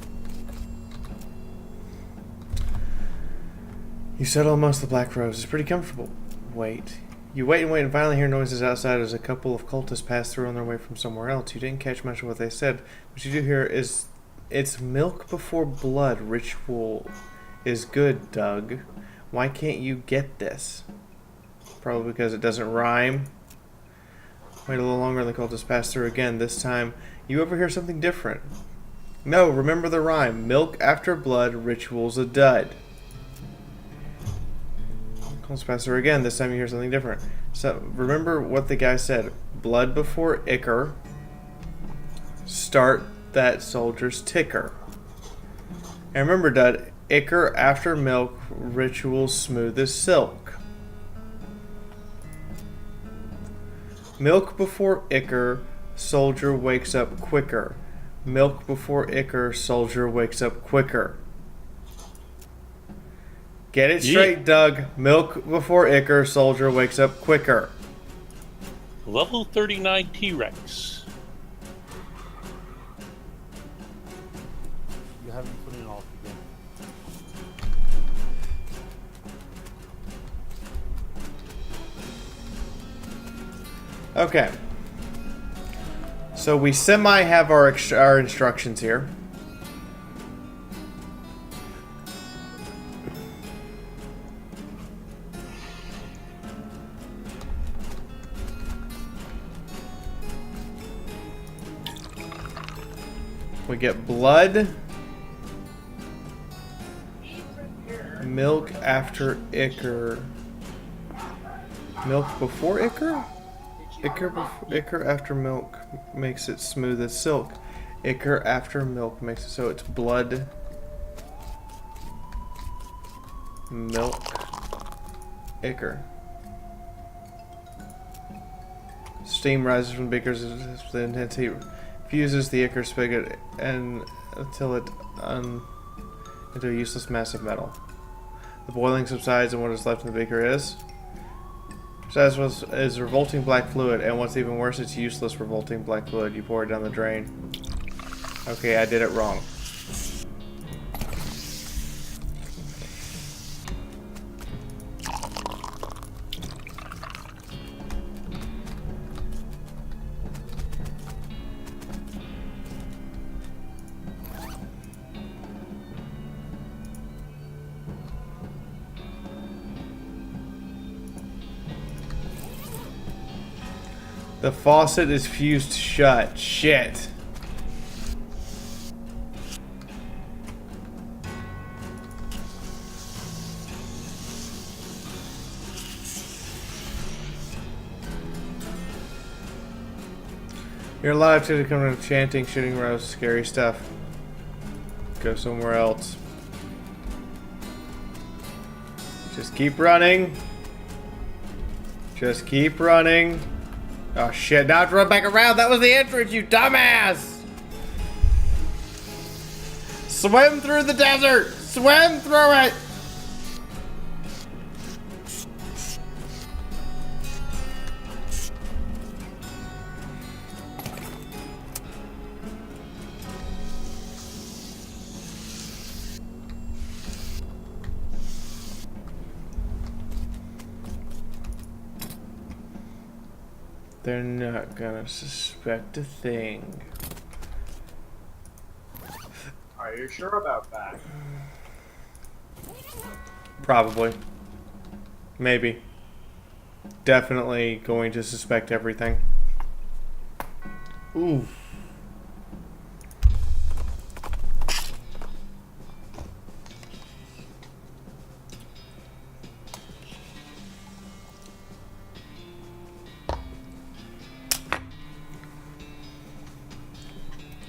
You settle amongst the black robes. It's pretty comfortable. Wait. You wait and finally hear noises outside as a couple of cultists pass through on their way from somewhere else. You didn't catch much of what they said. What you do hear is, it's milk before blood ritual is good, Doug. Why can't you get this? Probably because it doesn't rhyme. Wait a little longer and the cultists pass through again. This time, you overhear something different. No, remember the rhyme. Milk after blood, ritual's a dud. Calls Pastor again. This time you hear something different. So remember what the guy said. Blood before ichor. Start that soldier's ticker. And remember, Dud, ichor after milk, ritual smooth as silk. Milk before ichor, soldier wakes up quicker. Milk before ichor, soldier wakes up quicker. Get it straight, Doug. Milk before ichor, soldier wakes up quicker. Level 39 T-Rex. You haven't put it off again. Okay. So we semi have our instructions here. We get blood, milk after ichor, milk before ichor? Ichor after milk makes it smooth as silk. Ichor after milk makes it so it's blood, milk, ichor. Steam rises from beakers with the intense heat. Fuses the ichor spigot and until it into a useless mass of metal. The boiling subsides and what is left in the beaker is revolting black fluid, and what's even worse, it's useless revolting black fluid. You pour it down the drain. Okay, I did it wrong. The faucet is fused shut. Shit. You're alive to come to chanting, shooting roast, scary stuff. Go somewhere else. Just keep running. Just keep running. Oh shit, now I have to run back around. That was the entrance, you dumbass! Swim through the desert! Swim through it! They're not gonna suspect a thing. Are you sure about that? Probably. Maybe. Definitely going to suspect everything. Ooh.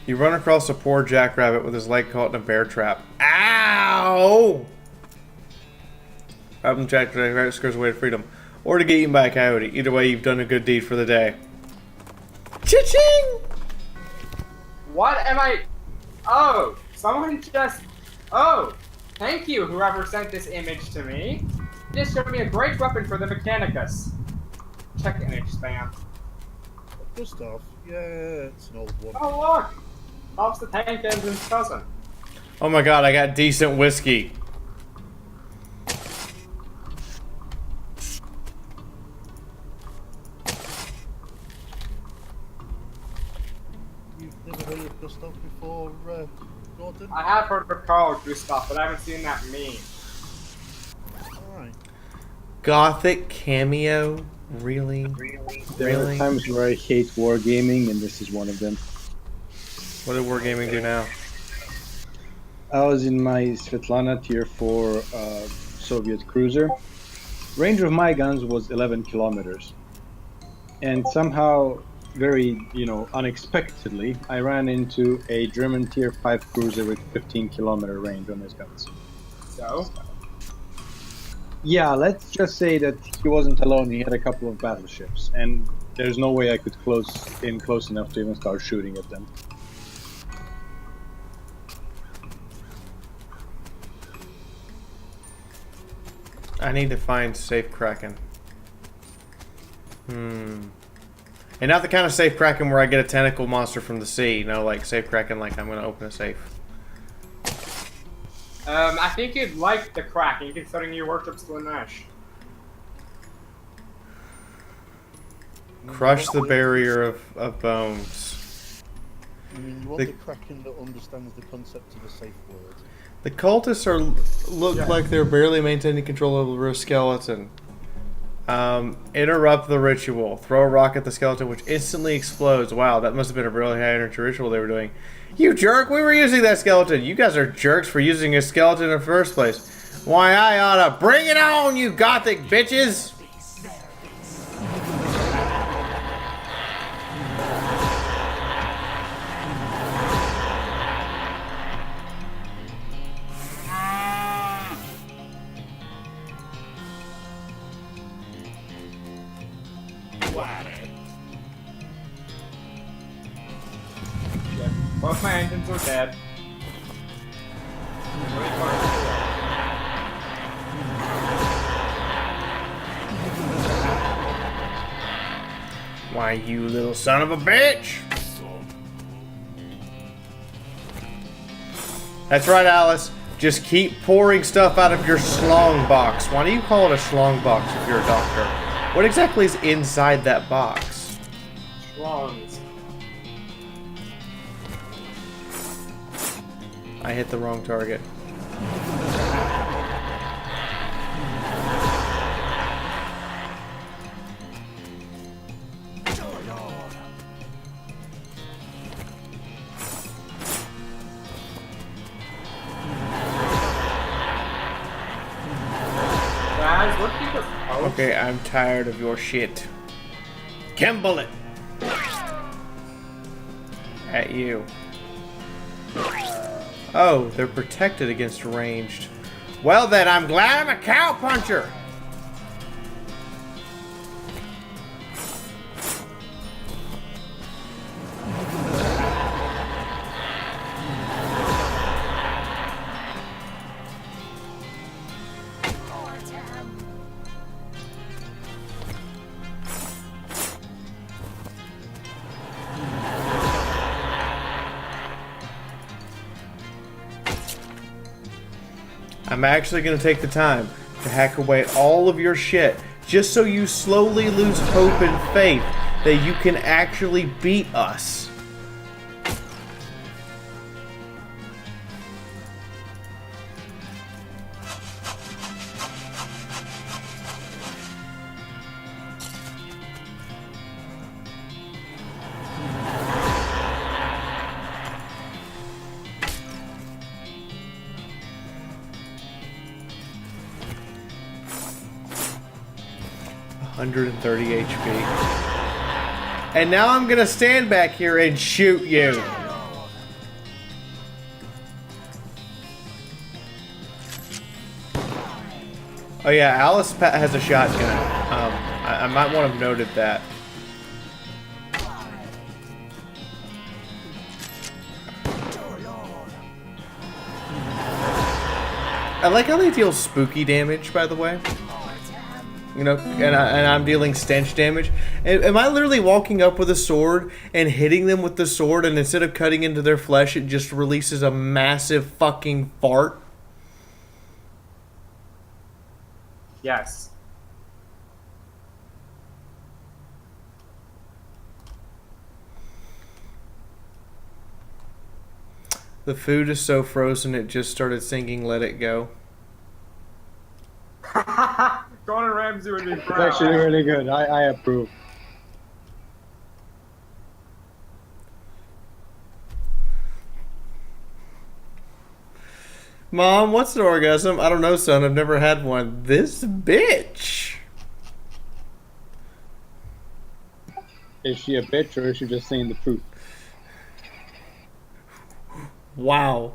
You run across a poor jackrabbit with his leg caught in a bear trap. Ow! Problem jackrabbit scurs away to freedom. Or to get eaten by a coyote. Either way, you've done a good deed for the day. Cha-ching! What am I... Oh, someone just... Oh, thank you, whoever sent this image to me. This showed me a great weapon for the Mechanicus. Check image spam. Good stuff. Yeah, it's an old one. Oh, look! Bob's the tank engine's cousin. Oh my god, I got decent whiskey. You've never heard of Gustav before, Gordon? I have heard of Carl Gustav, but I haven't seen that meme. Alright. Gothic cameo? Really? There are times where I hate wargaming, and this is one of them. What did Wargaming do now? I was in my Svetlana Tier 4 Soviet cruiser. Range of my guns was 11 kilometers. And somehow, very, unexpectedly, I ran into a German Tier 5 cruiser with 15-kilometer range on his guns. So, Yeah, let's just say that he wasn't alone. He had a couple of battleships, and there's no way I could close enough to even start shooting at them. I need to find safe Kraken. And not the kind of safe Kraken where I get a tentacle monster from the sea. No, like safe Kraken like I'm going to open a safe. I think you'd like the Kraken, considering your worship's to Nash. Crush the barrier of bones. I mean, you want the Kraken that understands the concept of a safe word. The cultists look like they're barely maintaining control over a skeleton. Interrupt the ritual. Throw a rock at the skeleton, which instantly explodes. Wow, that must have been a really high energy ritual they were doing. You jerk! We were using that skeleton. You guys are jerks for using a skeleton in the first place. Why, I oughta bring it on, you gothic bitches! Both my engines are dead. Why, you little son of a bitch! That's right, Alice. Just keep pouring stuff out of your schlong box. Why do you call it a schlong box if you're a doctor? What exactly is inside that box? Schlongs. I hit the wrong target. Guys, what people? Oh, Okay, I'm tired of your shit. Kimble it! At you. Oh, they're protected against ranged. Well then, I'm glad I'm a cow puncher! I'm actually going to take the time to hack away at all of your shit, just so you slowly lose hope and faith that you can actually beat us. .130 HP. And now I'm gonna stand back here and shoot you. Oh yeah, Alice has a shotgun. I might want to have noted that. I like how they deal spooky damage, by the way. You know, and I'm dealing stench damage. Am I literally walking up with a sword and hitting them with the sword, and instead of cutting into their flesh, it just releases a massive fucking fart? yes. The food is so frozen it just started singing Let It Go. Gordon Ramsay would be It's proud. actually really good. I approve. Mom, what's an orgasm? I don't know, son. I've never had one. This bitch. Is she a bitch or is she just saying the truth? Wow.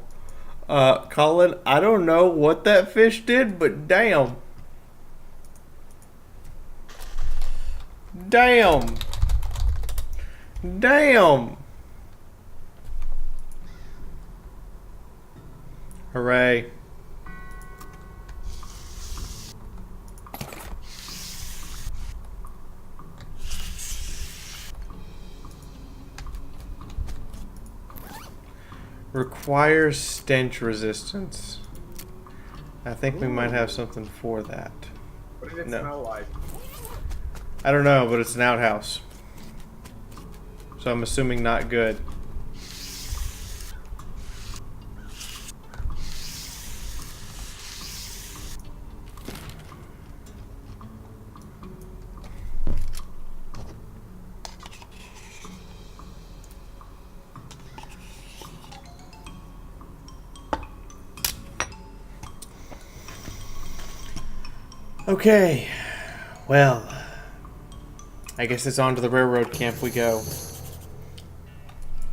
Colin, I don't know what that fish did, but damn. Damn. Damn. Hooray. Requires stench resistance. I think we might have something for that. What did it No. smell like? I don't know, but it's an outhouse. So I'm assuming not good. Okay, well, I guess it's on to the railroad camp we go.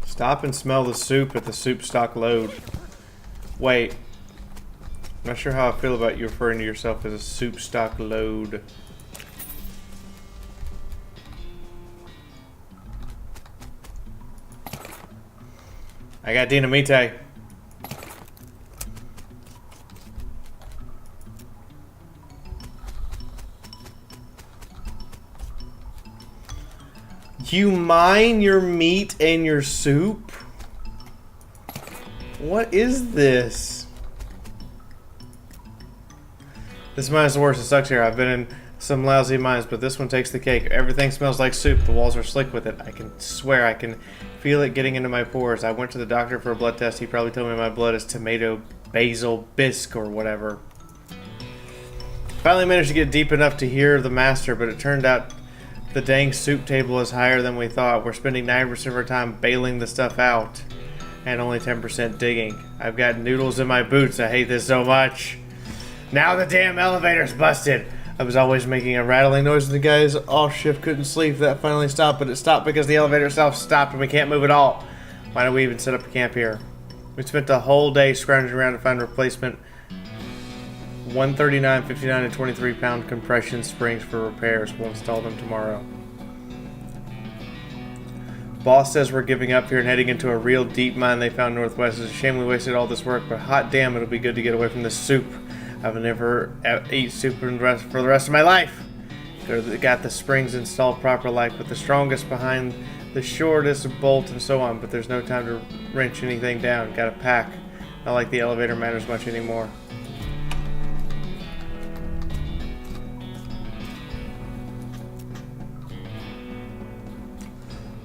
Stop and smell the soup at the soup stock load. Wait, I'm not sure how I feel about you referring to yourself as a soup stock load. I got dinamite. You mine your meat and your soup? What is this? This mine is the worst. It sucks here. I've been in some lousy mines, but this one takes the cake. Everything smells like soup. The walls are slick with it. I can swear I can feel it getting into my pores. I went to the doctor for a blood test. He probably told me my blood is tomato basil bisque or whatever. Finally managed to get deep enough to hear the master, but it turned out the dang soup table is higher than we thought. We're spending 9% of our time bailing the stuff out and only 10% digging. I've got noodles in my boots. I hate this so much. Now the damn elevator's busted. I was always making a rattling noise and the guys off shift couldn't sleep. That finally stopped, but it stopped because the elevator itself stopped and we can't move at all. Why don't we even set up a camp here? We spent the whole day scrounging around to find replacement 139, 59, and 23 pound compression springs for repairs. We'll install them tomorrow. Boss says we're giving up here and heading into a real deep mine they found northwest. It's a shame we wasted all this work, but hot damn, it'll be good to get away from this soup. I've never eat soup for the rest of my life. Got the springs installed proper, like with the strongest behind the shortest bolt and so on, but there's no time to wrench anything down. Gotta pack. Not like the elevator matters much anymore.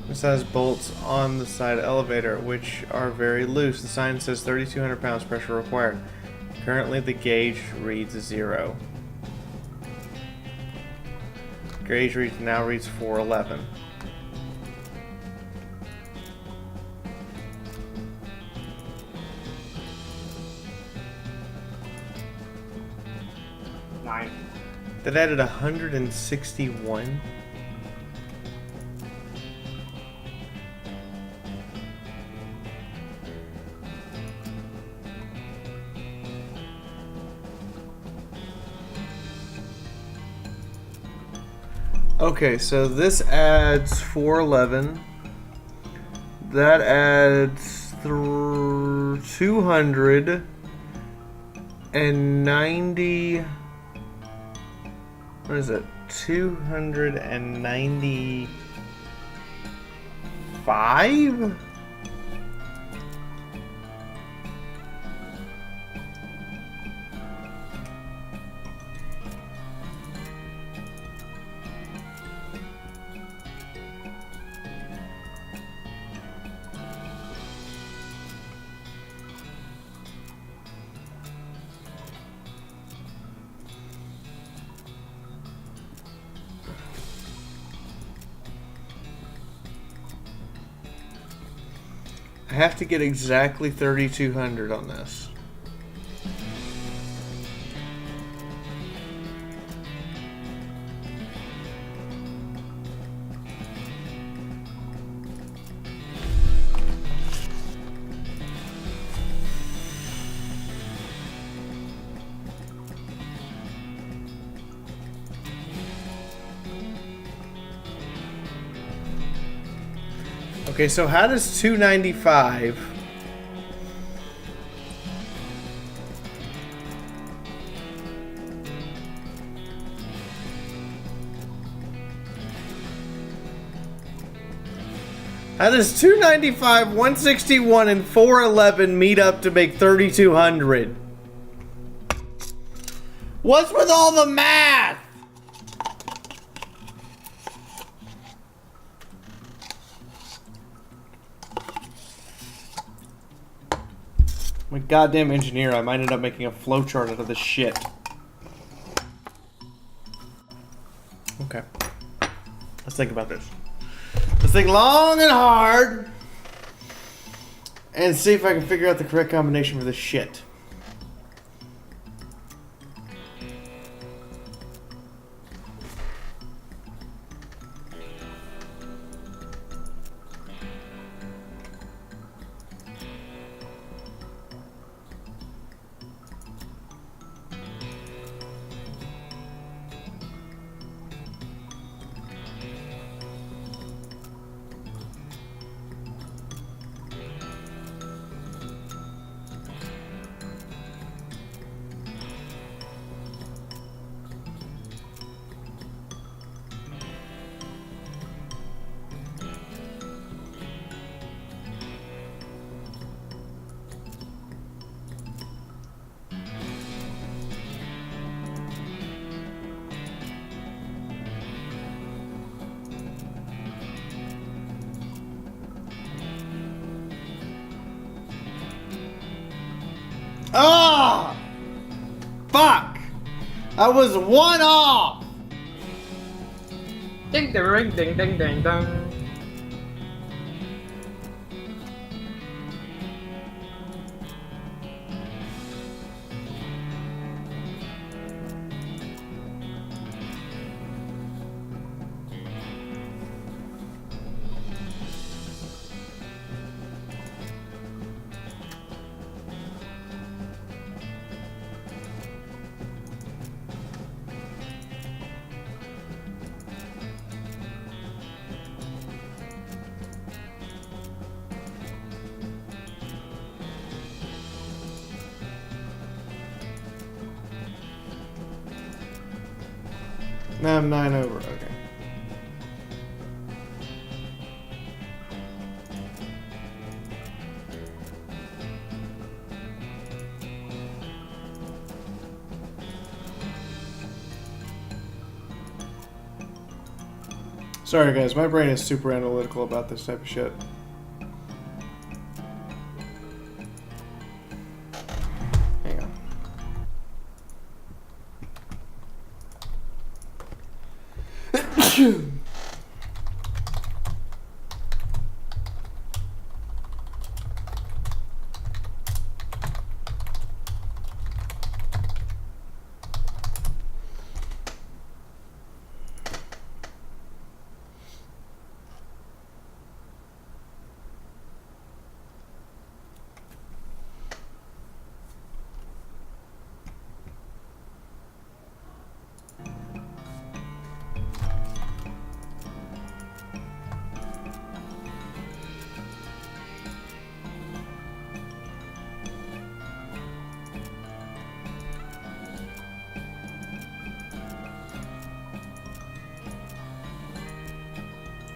This has bolts on the side elevator, which are very loose. The sign says 3,200 pounds pressure required. Currently, the gauge reads 0. Gauge now reads 411. Nine. That added 161. Okay, so this adds 411. That adds 290. What is it? 295? I have to get exactly 3,200 on this. Okay, so how does 295... How does 295, 161, and 411 meet up to make 3,200? What's with all the math? My goddamn engineer, I might end up making a flowchart out of this shit. Okay. Let's think about this. Let's think long and hard and see if I can figure out the correct combination for this shit. Ah! Fuck! I was one off! Ding ding ring ding ding ding ding. Now I'm 9 over, okay. Sorry guys, my brain is super analytical about this type of shit. Hang on.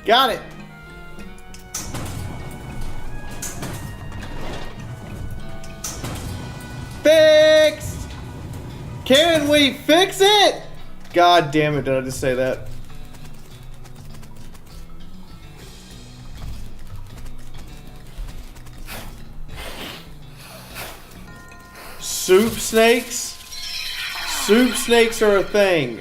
Got it. Fixed. Can we fix it? God damn it, did I just say that? Soup snakes? Soup snakes are a thing.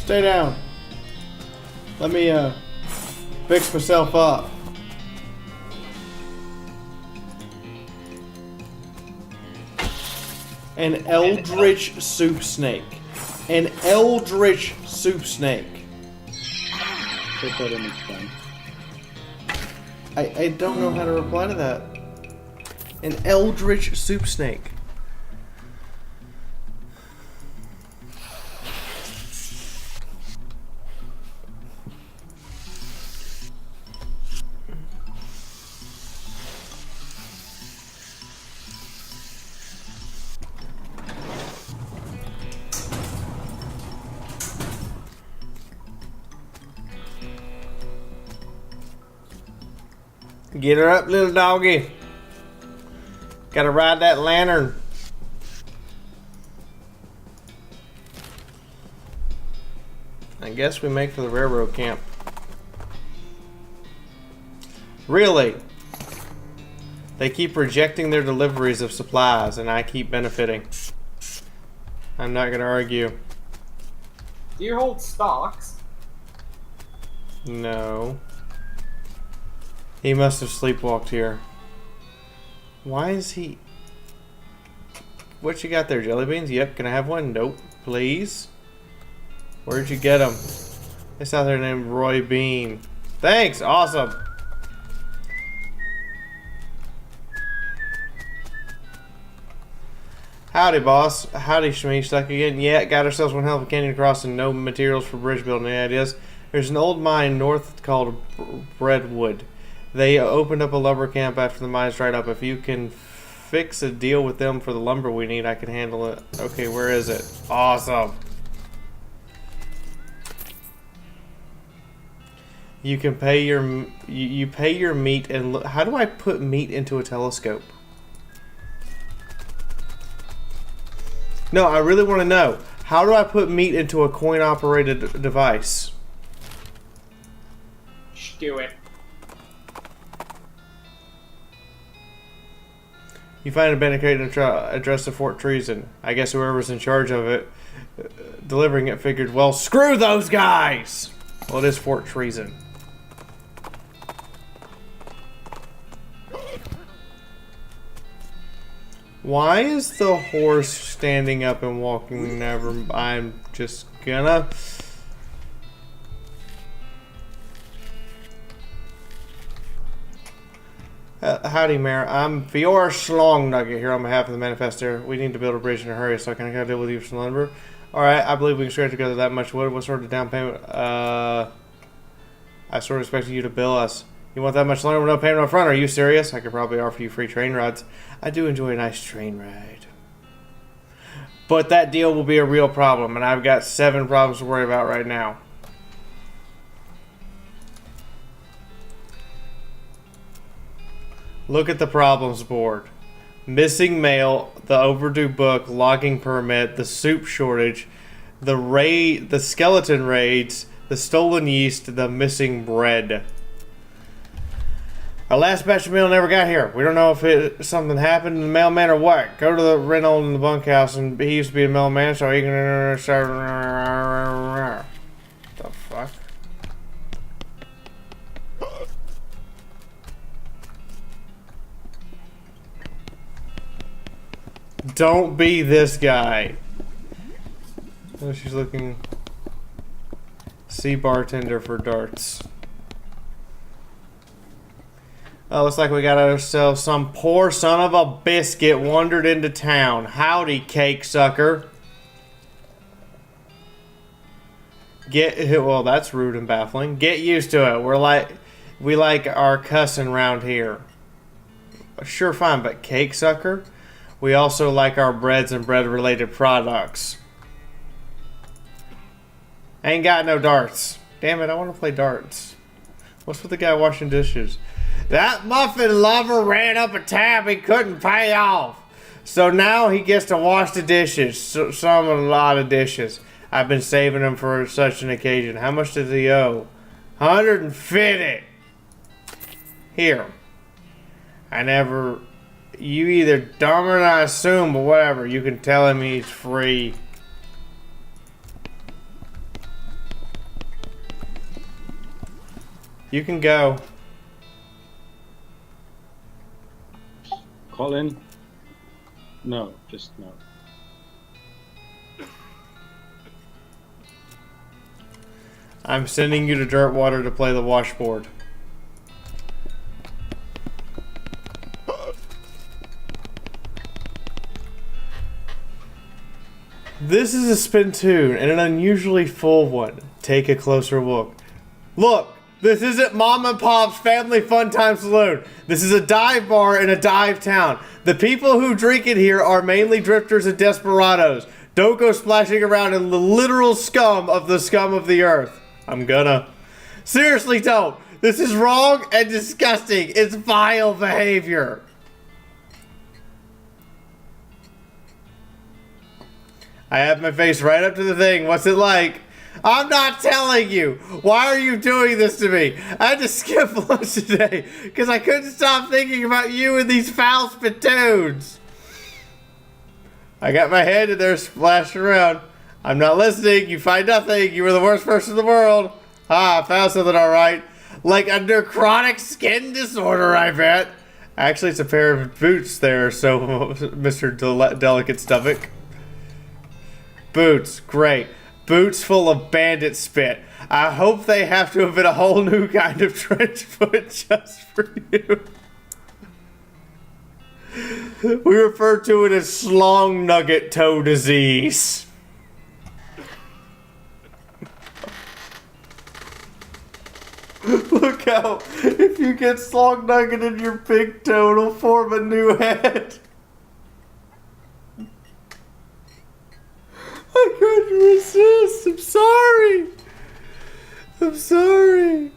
Stay down. Let me fix myself up. An eldritch soup snake. An eldritch soup snake. Take that image down. I don't know how to reply to that. An eldritch soup snake. Get her up, little doggy. Gotta ride that lantern. I guess we make for the railroad camp. Really? They keep rejecting their deliveries of supplies, and I keep benefiting. I'm not gonna argue. Do you hold stocks? No. He must have sleepwalked here. Why is he... What you got there, jelly beans? Yep, can I have one? Nope, please. Where'd you get them? It's out there named Roy Bean. Thanks, awesome. Howdy, boss. Howdy, Shmee. Stuck again? Yeah, got ourselves one hell of a canyon crossing. No materials for bridge building. Any ideas? There's an old mine north called Breadwood. They opened up a lumber camp after the mine's dried up. If you can fix a deal with them for the lumber we need, I can handle it. Okay, where is it? Awesome. You can pay your you pay your meat and how do I put meat into a telescope? No, I really want to know. How do I put meat into a coin-operated device? Do it. You find a abandoned crate and address to Fort Treason. I guess whoever's in charge of it, delivering it, figured, well, screw those guys! Well, it is Fort Treason. Why is the horse standing up and walking? Never. I'm just gonna... Howdy, Mayor. I'm Fiaura Schlong Nugget here on behalf of the Manifester. We need to build a bridge in a hurry, so I can deal with you for some lumber. Alright, I believe we can scrape together that much wood. What sort of down payment? I sort of expected you to bill us. You want that much lumber with no payment up front? Are you serious? I could probably offer you free train rides. I do enjoy a nice train ride. But that deal will be a real problem, and I've got 7 problems to worry about right now. Look at the problems board. Missing mail, the overdue book, logging permit, the soup shortage, the skeleton raids, the stolen yeast, the missing bread. Our last batch of mail never got here. We don't know if something happened to the mailman or what. Go to the rental in the bunkhouse, and he used to be a mailman, so he can start... The fuck? Don't be this guy. Oh, she's looking. See bartender for darts. Oh, looks like we got ourselves some poor son of a biscuit wandered into town. Howdy, cake sucker. Well, that's rude and baffling. Get used to it. We like our cussing round here. Sure, fine, but cake sucker? We also like our breads and bread-related products. Ain't got no darts. Damn it, I want to play darts. What's with the guy washing dishes? That muffin lover ran up a tab he couldn't pay off. So now he gets to wash the dishes. A lot of dishes. I've been saving them for such an occasion. How much does he owe? 150. Here. You either dumber than I assume, but whatever. You can tell him he's free. You can go. Call in? No, just no. I'm sending you to Dirtwater to play the washboard. This is a spintoon, and an unusually full one. Take a closer look. Look! This isn't Mom and Pop's Family Fun Time Saloon. This is a dive bar in a dive town. The people who drink it here are mainly drifters and desperados. Don't go splashing around in the literal scum of the earth. I'm gonna. Seriously, don't. This is wrong and disgusting. It's vile behavior. I have my face right up to the thing. What's it like? I'm not telling you. Why are you doing this to me? I had to skip lunch today because I couldn't stop thinking about you and these foul spittoons. I got my head in there splashing around. I'm not listening. You find nothing. You were the worst person in the world. Ah, I found something all right. Like a necrotic skin disorder, I bet. Actually, it's a pair of boots there, so Mr. Delicate Stomach. Boots, great. Boots full of bandit spit. I hope they have to have been a whole new kind of trench foot just for you. We refer to it as slong nugget toe disease. Look out. If you get slong nugget in your big toe, it'll form a new head. I couldn't resist. I'm sorry. I'm sorry.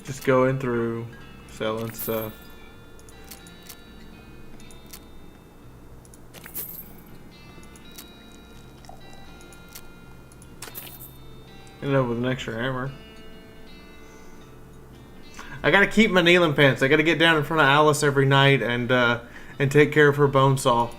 Just going through, selling stuff. End up with an extra hammer. I gotta keep my kneeling pants. I gotta get down in front of Alice every night and take care of her bone saw.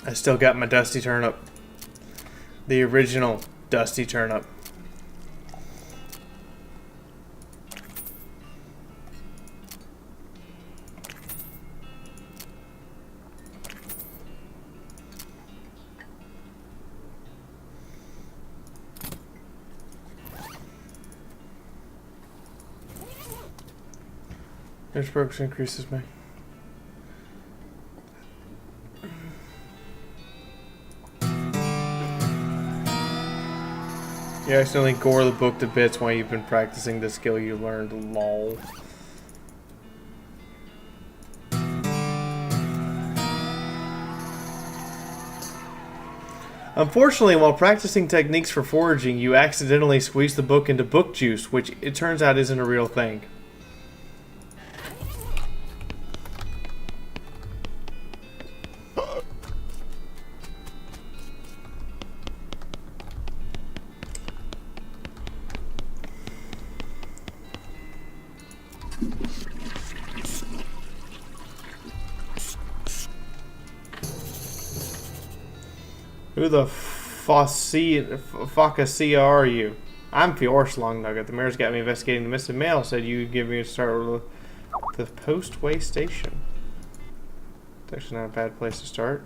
I still got my dusty turnip. The original dusty turnip. There's progress increases me. You accidentally gore the book to bits while you've been practicing the skill you learned. Lol. Unfortunately, while practicing techniques for foraging, you accidentally squeeze the book into book juice, which it turns out isn't a real thing. Who the Foccacia are you? I'm Fiaura Nugget. The mayor's got me investigating the missing mail. Said you'd give me a start with the Postway Station. It's actually not a bad place to start.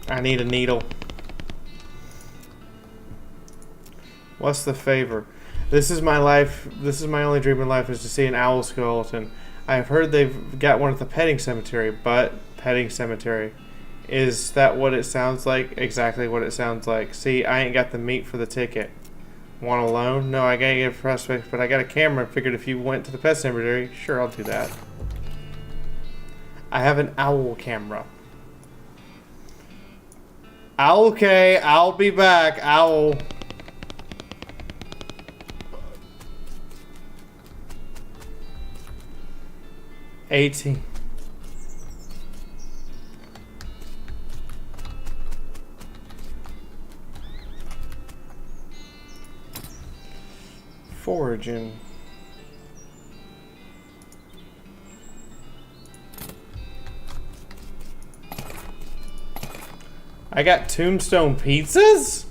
I need a needle. What's the favor? This is my life. This is my only dream in life, is to see an owl skeleton. I have heard they've got one at the petting cemetery, but petting cemetery. Is that what it sounds like? Exactly what it sounds like. See, I ain't got the meat for the ticket. Want a loan? No, I gotta get a prospect, but I got a camera and figured if you went to the pet cemetery, sure, I'll do that. I have an owl camera. Okay, I'll be back. Owl. $18. Foraging. I got tombstone pizzas?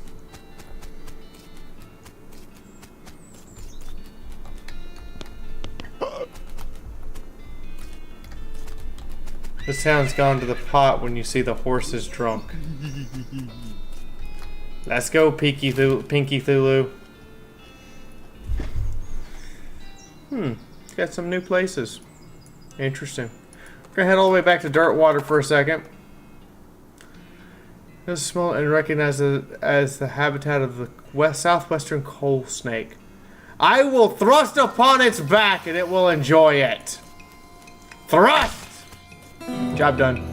This town's gone to the pot when you see the horses drunk. Let's go, Pinky Thulu. Got some new places. Interesting. We're gonna head all the way back to Dirtwater for a second. This is small and recognize it as the habitat of the southwestern coal snake. I will thrust upon its back and it will enjoy it. Thrust! Job done.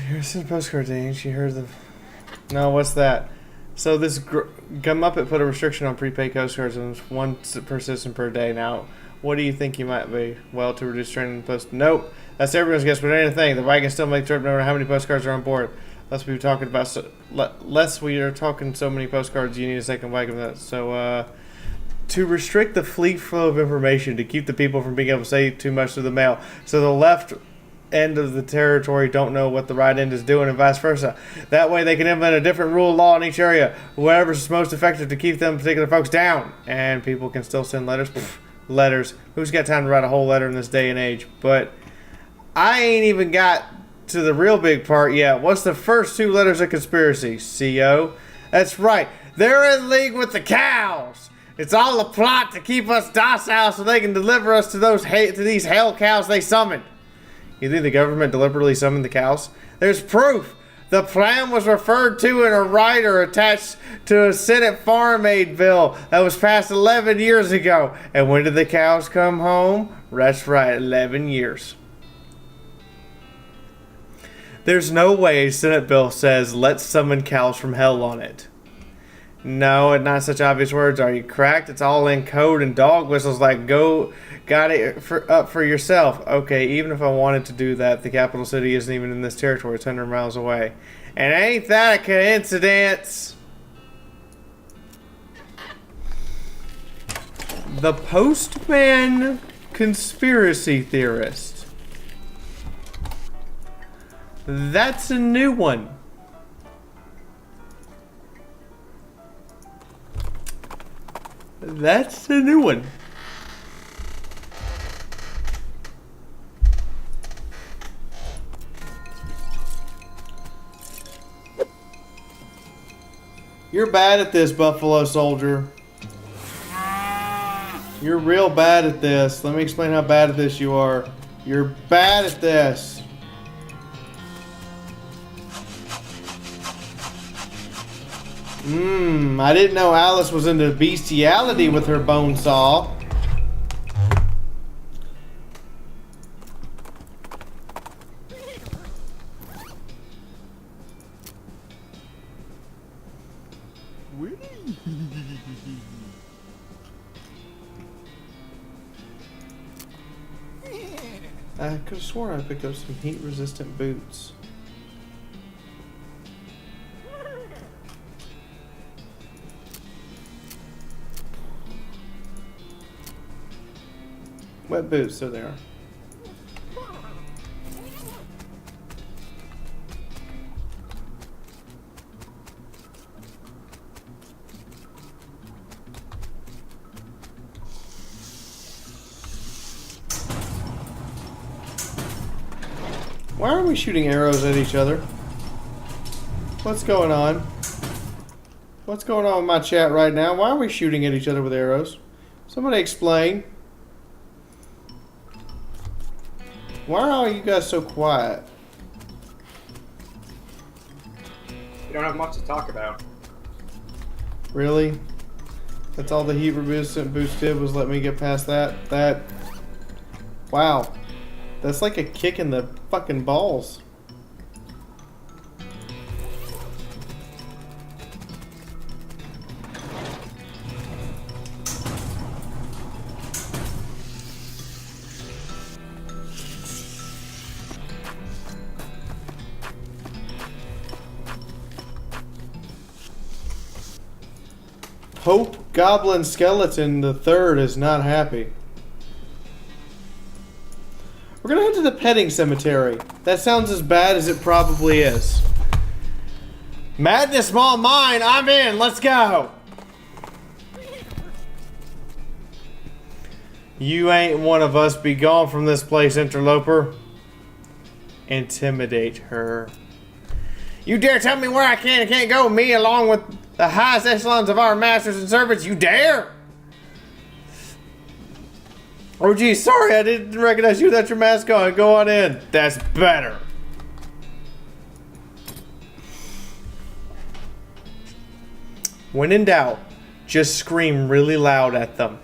Here's the postcard thing. She heard the... No, what's that? So this Gummupet put a restriction on prepaid postcards and one per citizen per day. Now, what do you think you might be? Well, to reduce strain in the post. Nope. That's everyone's guess, but it ain't a thing. The Vikings still make the trip no matter how many postcards are on board. Less we are talking so many postcards, you need a second Viking of that. So, to restrict the fleet flow of information, to keep the people from being able to say too much to the mail. So the left end of the territory don't know what the right end is doing and vice versa. That way they can implement a different rule of law in each area, whatever's most effective to keep them particular folks down. And people can still send letters. Letters. Who's got time to write a whole letter in this day and age? But I ain't even got to the real big part yet. What's the first two letters of conspiracy? CO? That's right. They're in league with the cows. It's all a plot to keep us docile so they can deliver us to these hell cows they summoned. You think the government deliberately summoned the cows? There's proof. The plan was referred to in a rider attached to a Senate Farm Aid bill that was passed 11 years ago. And when did the cows come home? That's right, 11 years. There's no way a Senate bill says, let's summon cows from hell on it. No, and not such obvious words. Are you cracked? It's all in code and dog whistles like go got it up for yourself. Okay, even if I wanted to do that, the capital city isn't even in this territory. It's 100 miles away. And ain't that a coincidence? The Postman Conspiracy Theorist. That's a new one. That's a new one. You're bad at this, Buffalo Soldier. You're real bad at this. Let me explain how bad at this you are. You're bad at this. I didn't know Alice was into bestiality with her bone saw. Really? I could have sworn I picked up some heat-resistant boots. Wet boots, so they are. Why are we shooting arrows at each other? What's going on? What's going on with my chat right now? Why are we shooting at each other with arrows? Somebody explain. Why are all you guys so quiet? We don't have much to talk about. Really? That's all the heat resistant boost did was let me get past that? Wow. That's like a kick in the fucking balls. Hope Goblin Skeleton the Third is not happy. We're gonna head to the petting cemetery. That sounds as bad as it probably is. Madness Small Mine, I'm in, let's go! You ain't one of us, be gone from this place, interloper. Intimidate her. You dare tell me where I can and can't go, me along with the highest echelons of our masters and servants, you dare? Oh geez, sorry, I didn't recognize you. That's your mask on. Go on in. That's better. When in doubt, just scream really loud at them.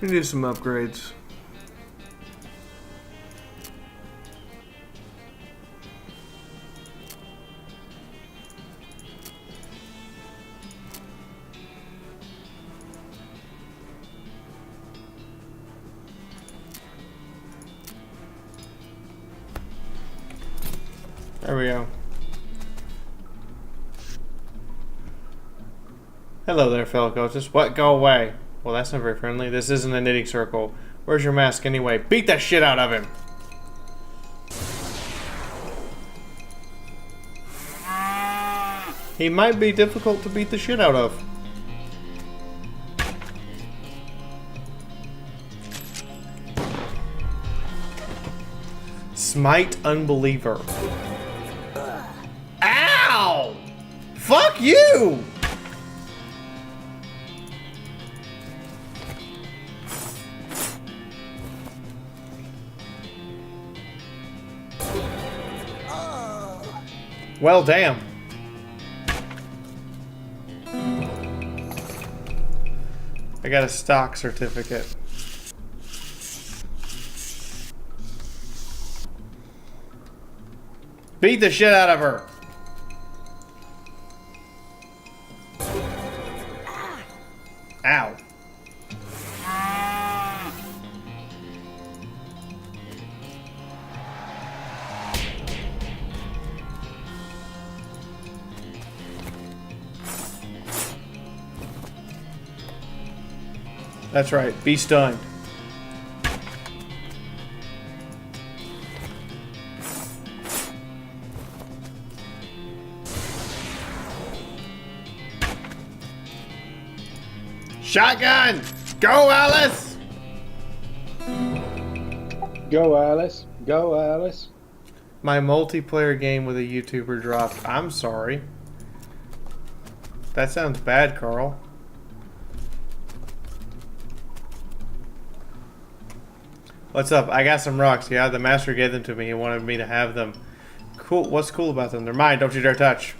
We need some upgrades. There we go. Hello there, fellow coaches. What? Go away. Well, that's not very friendly. This isn't a knitting circle. Where's your mask anyway? Beat the shit out of him! He might be difficult to beat the shit out of. Smite Unbeliever. Ow! Fuck you! Well, damn. I got a stock certificate. Beat the shit out of her. Ow. That's right. Be stunned. Shotgun! Go, Alice! Go, Alice. Go, Alice. My multiplayer game with a YouTuber dropped. I'm sorry. That sounds bad, Carl. What's up? I got some rocks. Yeah, the master gave them to me. He wanted me to have them. Cool. What's cool about them? They're mine. Don't you dare touch.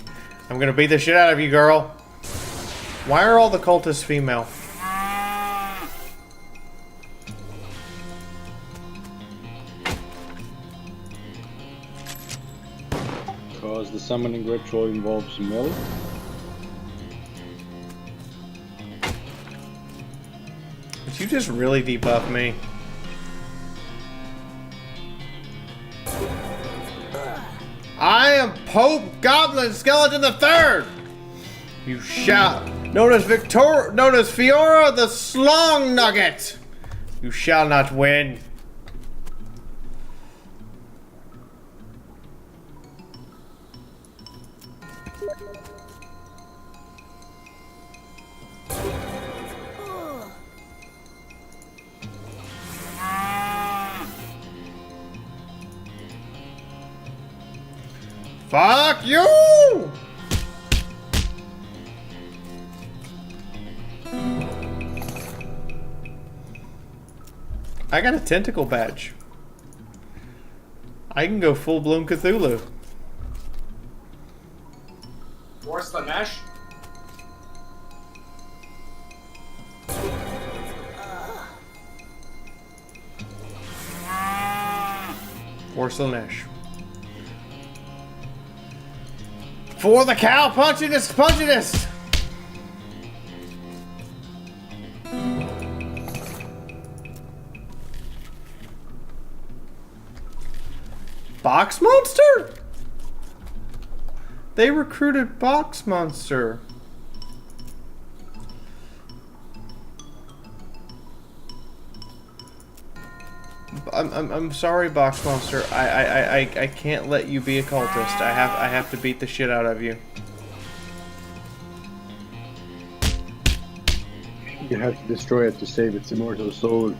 I'm gonna beat the shit out of you, girl. Why are all the cultists female? Because the summoning ritual involves melee. Did you just really debuff me? I am Pope Goblin Skeleton the Third. You shall known as Fiaura the Slong Nugget. You shall not win. Fuck you! I got a tentacle badge. I can go full-blown Cthulhu. Force the mesh. Force Lanesh. For the cow punchiness, punchiness! Box Monster? They recruited Box Monster. I'm sorry, Box Monster. I can't let you be a cultist. I have to beat the shit out of you. You have to destroy it to save its immortal soul.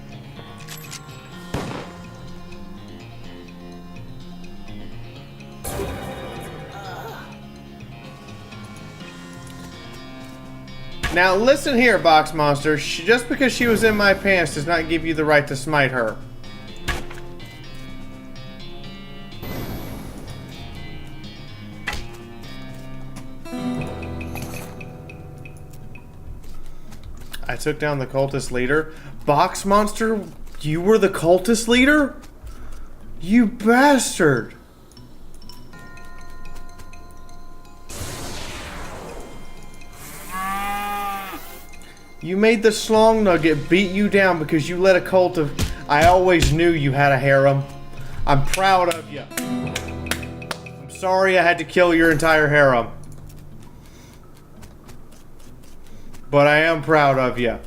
Now listen here, Box Monster. Just because she was in my pants does not give you the right to smite her. I took down the cultist leader. Box Monster, you were the cultist leader? You bastard! You made the Slong Nugget beat you down because you let a cult of... I always knew you had a harem. I'm proud of you. I'm sorry I had to kill your entire harem. But I am proud of you.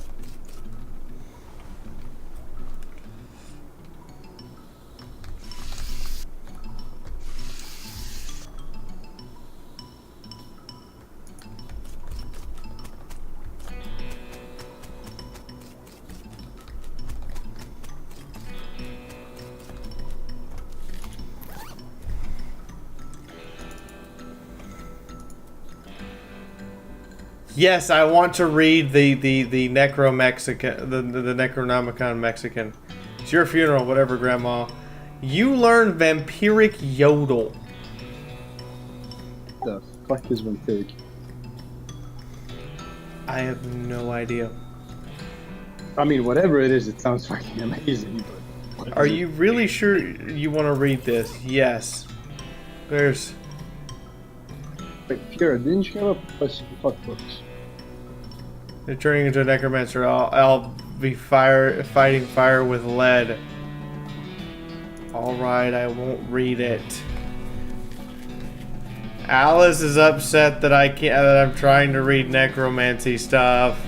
Yes, I want to read the Necro Mexican, the Necronomicon Mexican. It's your funeral, whatever, Grandma. You learn vampiric yodel. The fuck is vampiric? I have no idea. I mean, whatever it is, it sounds fucking amazing. But Are you really sure you want to read this? Yes. There's... Wait, Fiaura, didn't you have a plus fuck books? They're turning into a necromancer. I'll be fighting fire with lead. Alright, I won't read it. Alice is upset that that I'm trying to read necromancy stuff.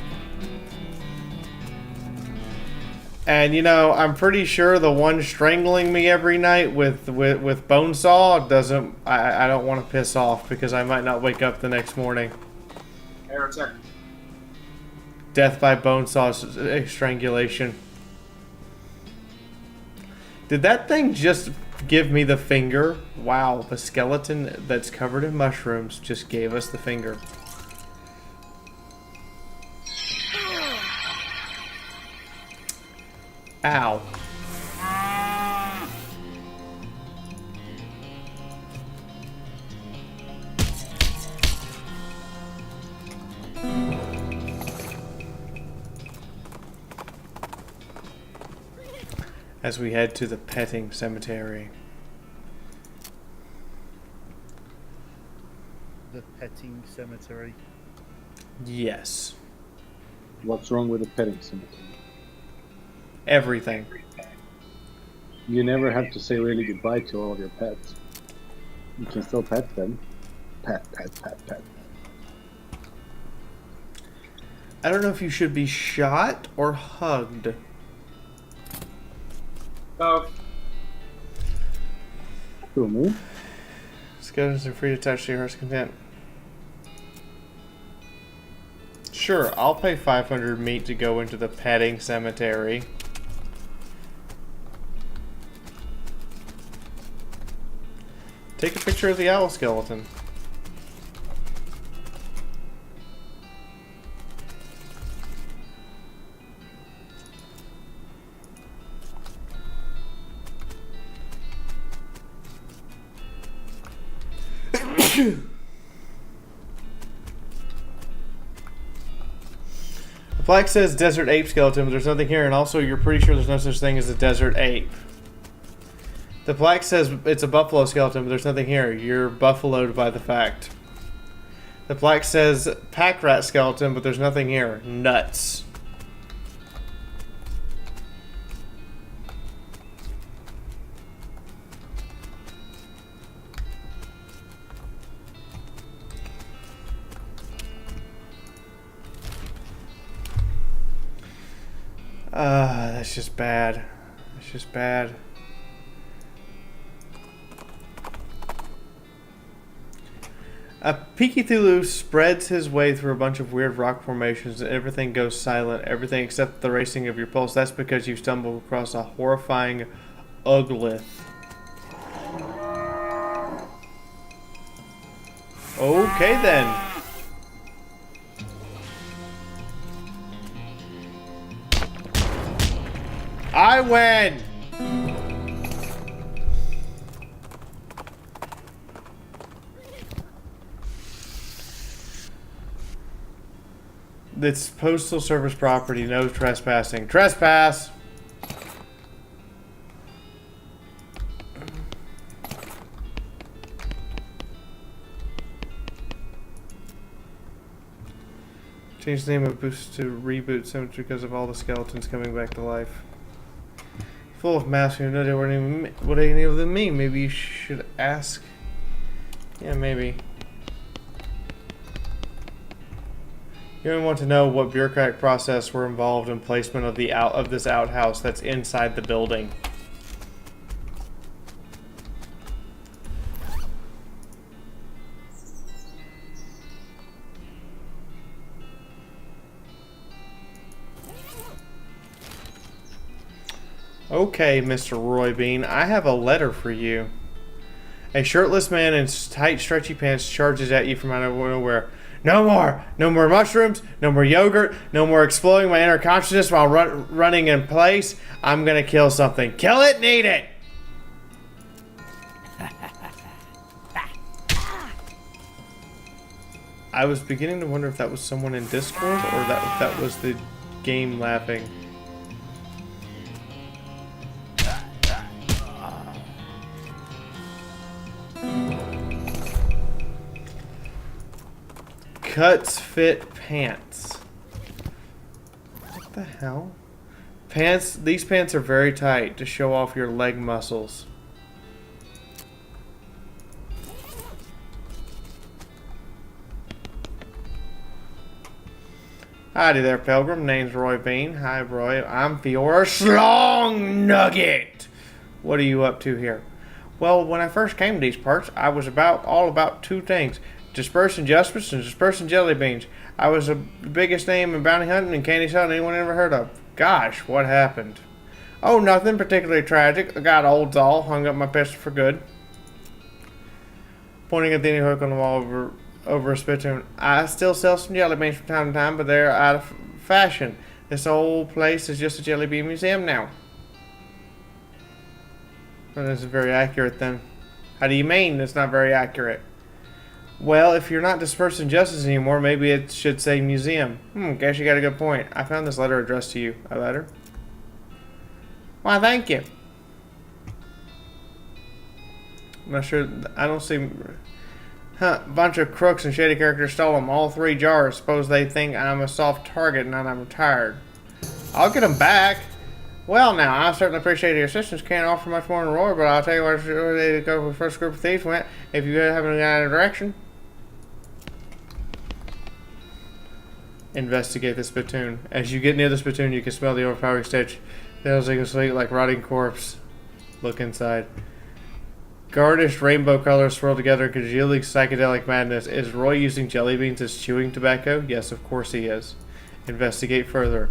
And you know, I'm pretty sure the one strangling me every night with Bonesaw doesn't. I don't want to piss off because I might not wake up the next morning. Heretic. Death by Bonesaw strangulation. Did that thing just give me the finger? Wow, the skeleton that's covered in mushrooms just gave us the finger. Ow. As we head to the petting cemetery. The petting cemetery. Yes. What's wrong with the petting cemetery? Everything. You never have to say really goodbye to all of your pets. You can still pet them. Pet, pet, pet, pet. I don't know if you should be shot or hugged. Both. Who, me? Skeletons are free to touch to your heart's content. Sure, I'll pay 500 meat to go into the petting cemetery. Take a picture of the owl skeleton. The plaque says desert ape skeleton, but there's nothing here, and also you're pretty sure there's no such thing as a desert ape. The plaque says it's a buffalo skeleton, but there's nothing here. You're buffaloed by the fact. The plaque says pack rat skeleton, but there's nothing here. Nuts. That's just bad. That's just bad. A Pikithulu spreads his way through a bunch of weird rock formations and everything goes silent. Everything except the racing of your pulse. That's because you stumbled across a horrifying uglith. Okay then. I win! It's postal service property, no trespassing. Trespass! Change the name of Boost to Reboot Cemetery because of all the skeletons coming back to life. Full of masks, you have no idea what any of them mean. Maybe you should ask. Yeah, maybe. You don't want to know what bureaucratic process were involved in placement of this outhouse that's inside the building. Okay, Mr. Roy Bean, I have a letter for you. A shirtless man in tight, stretchy pants charges at you from out of nowhere. No more! No more mushrooms, no more yogurt, no more exploding my inner consciousness while running in place. I'm gonna kill something. Kill it, need it! I was beginning to wonder if that was someone in Discord or that was the game laughing. Cuts fit pants. What the hell? Pants, these pants are very tight to show off your leg muscles. Howdy there, Pilgrim. Name's Roy Bean. Hi, Roy. I'm Fiaura Slong Nugget. What are you up to here? Well, when I first came to these parts, I was all about two things. Dispersing justice and dispersing jelly beans. I was the biggest name in bounty hunting and candy selling anyone ever heard of. Gosh, what happened? Oh, nothing particularly tragic. I got old Doll, hung up my pistol for good. Pointing at the any hook on the wall over a spittoon. I still sell some jelly beans from time to time, but they're out of fashion. This old place is just a jelly bean museum now. Well, this is very accurate then. How do you mean it's not very accurate? Well, if you're not dispersing justice anymore, maybe it should say museum. Guess you got a good point. I found this letter addressed to you. A letter? Why, thank you. I'm not sure. I don't see. Bunch of crooks and shady characters stole them. All 3 jars. Suppose they think I'm a soft target and that I'm tired. I'll get them back. Well, now, I certainly appreciate your assistance. Can't offer much more than Roy, but I'll tell you where to go for the first group of thieves went. If you haven't got a direction. Investigate the spittoon. As you get near the spittoon, you can smell the overpowering stench. Feels like a sweet, like rotting corpse. Look inside. Garnished rainbow colors swirled together, congealing psychedelic madness. Is Roy using jelly beans as chewing tobacco? Yes, of course he is. Investigate further.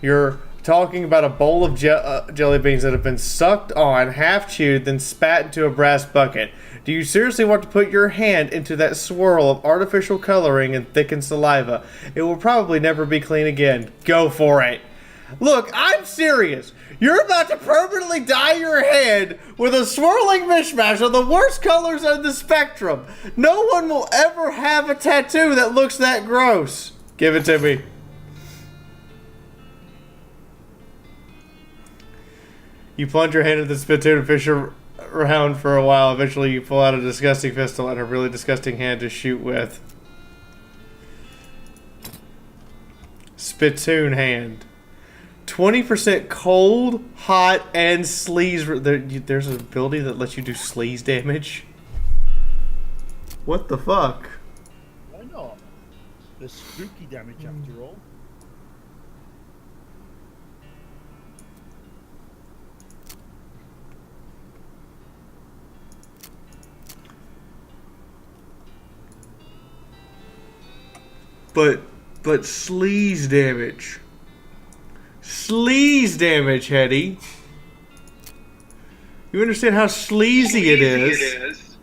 You're talking about a bowl of jelly beans that have been sucked on, half chewed, then spat into a brass bucket. Do you seriously want to put your hand into that swirl of artificial coloring and thickened saliva? It will probably never be clean again. Go for it. Look, I'm serious. You're about to permanently dye your head with a swirling mishmash of the worst colors on the spectrum. No one will ever have a tattoo that looks that gross. Give it to me. You plunge your hand into the spittoon and fish around for a while. Eventually, you pull out a disgusting pistol and a really disgusting hand to shoot with. Spittoon hand. 20% cold, hot, and sleaze. There's an ability that lets you do sleaze damage. What the fuck? Why not? There's spooky damage after all. But sleaze damage. Sleaze damage, Hetty. You understand how sleazy it is?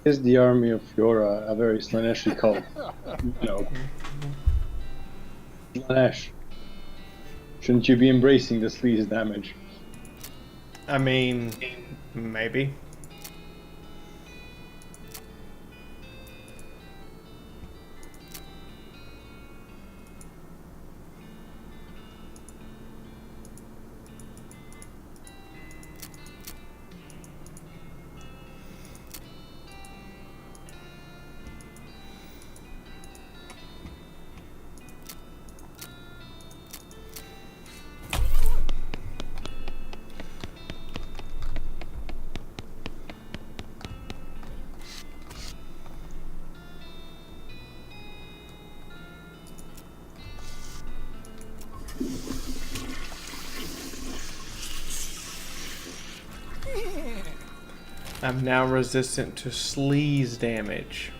Is the army of Fiaura a very Slaneshi cult? No. Slanesh. Shouldn't you be embracing the sleaze damage? I mean, maybe. I'm now resistant to sleaze damage.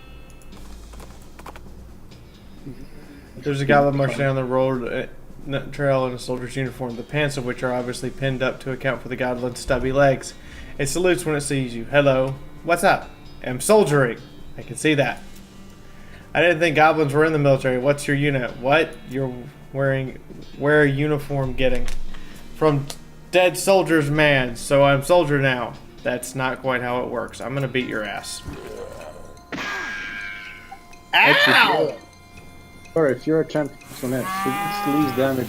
There's a goblin marching down the road trail in a soldier's uniform, the pants of which are obviously pinned up to account for the goblin's stubby legs. It salutes when it sees you. Hello. What's up? I'm soldiering. I can see that. I didn't think goblins were in the military. What's your unit? What? You're wearing... Where a uniform getting? From dead soldier's man, so I'm soldier now. That's not quite how it works. I'm gonna beat your ass. Ow! Or if you're a champion Slanesh, sleaze damage.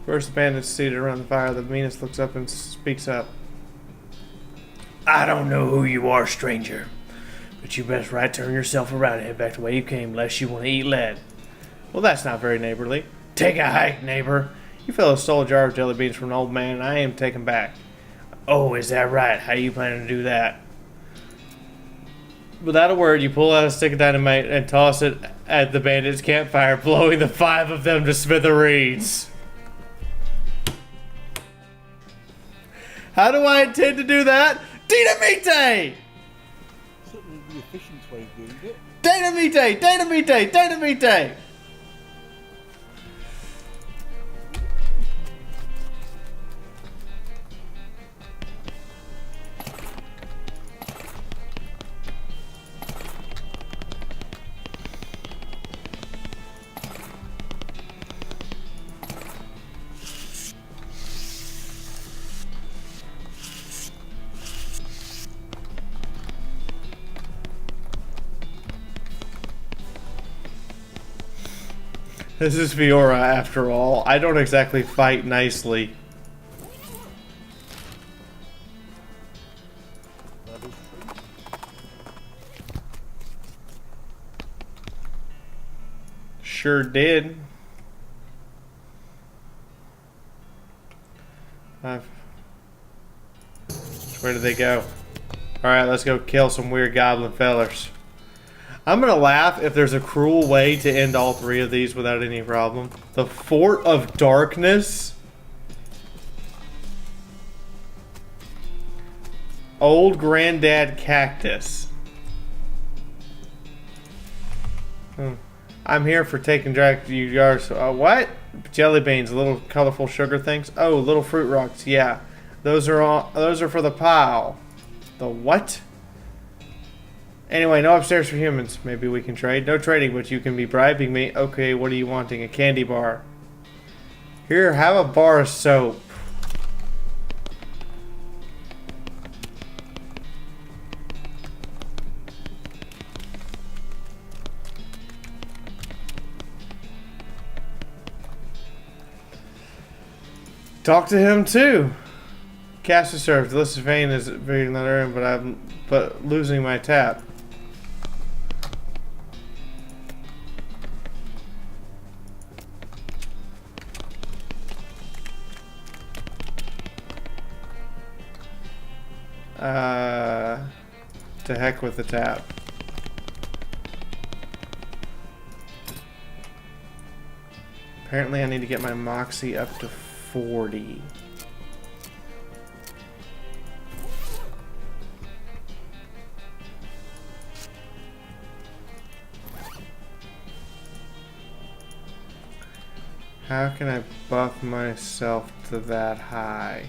First, the bandits seated around the fire. The Venus looks up and speaks up. I don't know who you are, stranger, but you best right turn yourself around and head back the way you came, lest you want to eat lead. Well, that's not very neighborly. Take a hike, neighbor. You fellows stole a jar of jelly beans from an old man, and I am taken back. Oh, is that right? How you planning to do that? Without a word, you pull out a stick of dynamite and toss it at the bandits' campfire, blowing the 5 of them to smithereens. How do I intend to do that? Dynamite! Certainly the efficient way of doing it. Dynamite! Dynamite! Dynamite! This is Fiaura, after all. I don't exactly fight nicely. That is true. Sure did. Where did they go? Alright, let's go kill some weird goblin fellers. I'm gonna laugh if there's a cruel way to end all 3 of these without any problem. The Fort of Darkness. Old Granddad Cactus. I'm here for taking drag you jars. What? Jelly beans, little colorful sugar things. Oh, little fruit rocks. Yeah, those are for the pile. The what? Anyway, no upstairs for humans. Maybe we can trade. No trading, but you can be bribing me. Okay, what are you wanting? A candy bar. Here, have a bar of soap. Talk to him too. Cash is served. The list of vein is very in that room, but losing my tap. To heck with the tap. Apparently I need to get my moxie up to 40. How can I buff myself to that high?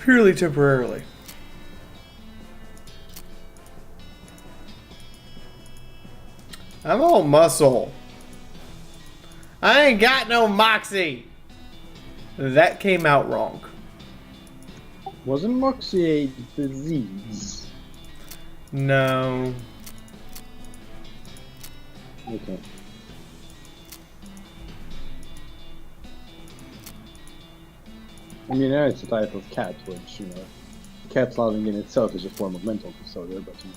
Purely temporarily. I'm all muscle. I ain't got no moxie. That came out wrong. Wasn't Moxie a disease? No. Okay. I mean, yeah, it's a type of cat, which, you know, cat loving in itself is a form of mental disorder, but you know.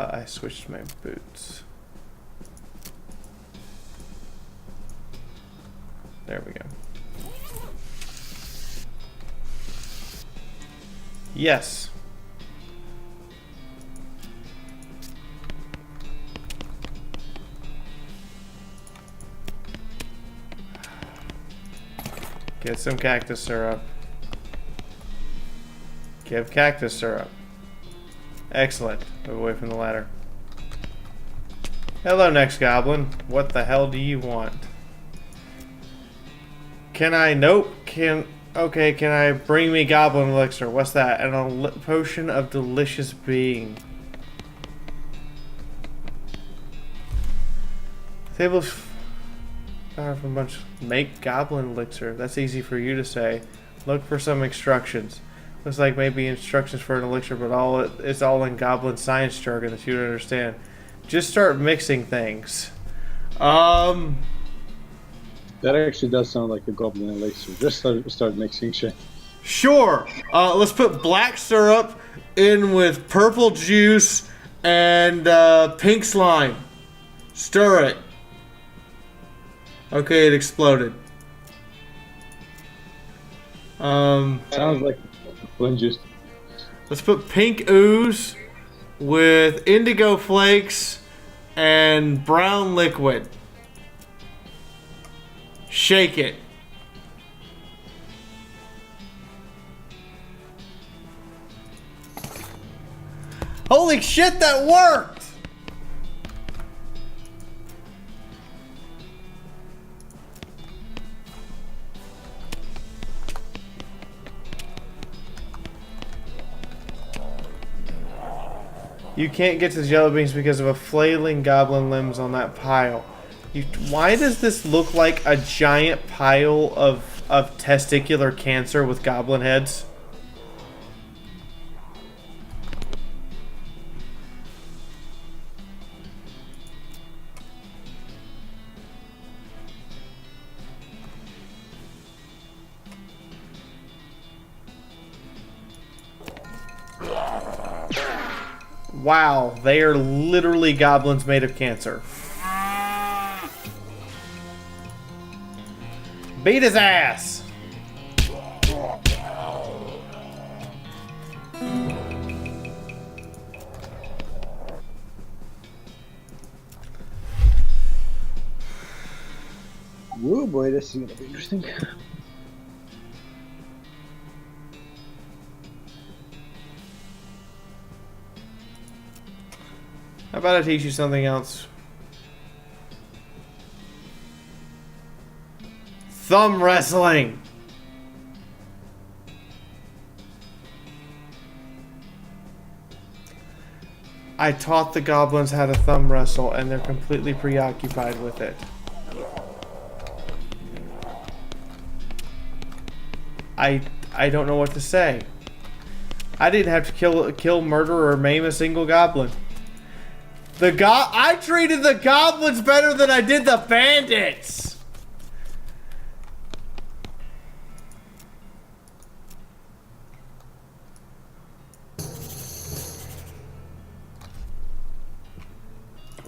I switched my boots. There we go. Yes. Get some cactus syrup. Give cactus syrup. Excellent. Move away from the ladder. Hello, next goblin. What the hell do you want? Can I? Nope. Okay, can I bring me goblin elixir? What's that? A potion of delicious being. Tables. A bunch. Make goblin elixir. That's easy for you to say. Look for some instructions. Looks like maybe instructions for an elixir, but it's all in goblin science jargon that you don't understand. Just start mixing things. That actually does sound like a goblin elixir. Just start mixing shit. Sure. Let's put black syrup in with purple juice and pink slime. Stir it. Okay, it exploded. Sounds like blend juice. Let's put pink ooze with indigo flakes and brown liquid. Shake it. Holy shit, that worked! You can't get to the jelly beans because of a flailing goblin limbs on that pile. Why does this look like a giant pile of testicular cancer with goblin heads? Wow, they are literally goblins made of cancer. Beat his ass! Whoa, boy, this is gonna be interesting. How about I teach you something else? Thumb wrestling! I taught the goblins how to thumb wrestle and they're completely preoccupied with it. I don't know what to say. I didn't have to kill, murder, or maim a single goblin. I treated the goblins better than I did the bandits!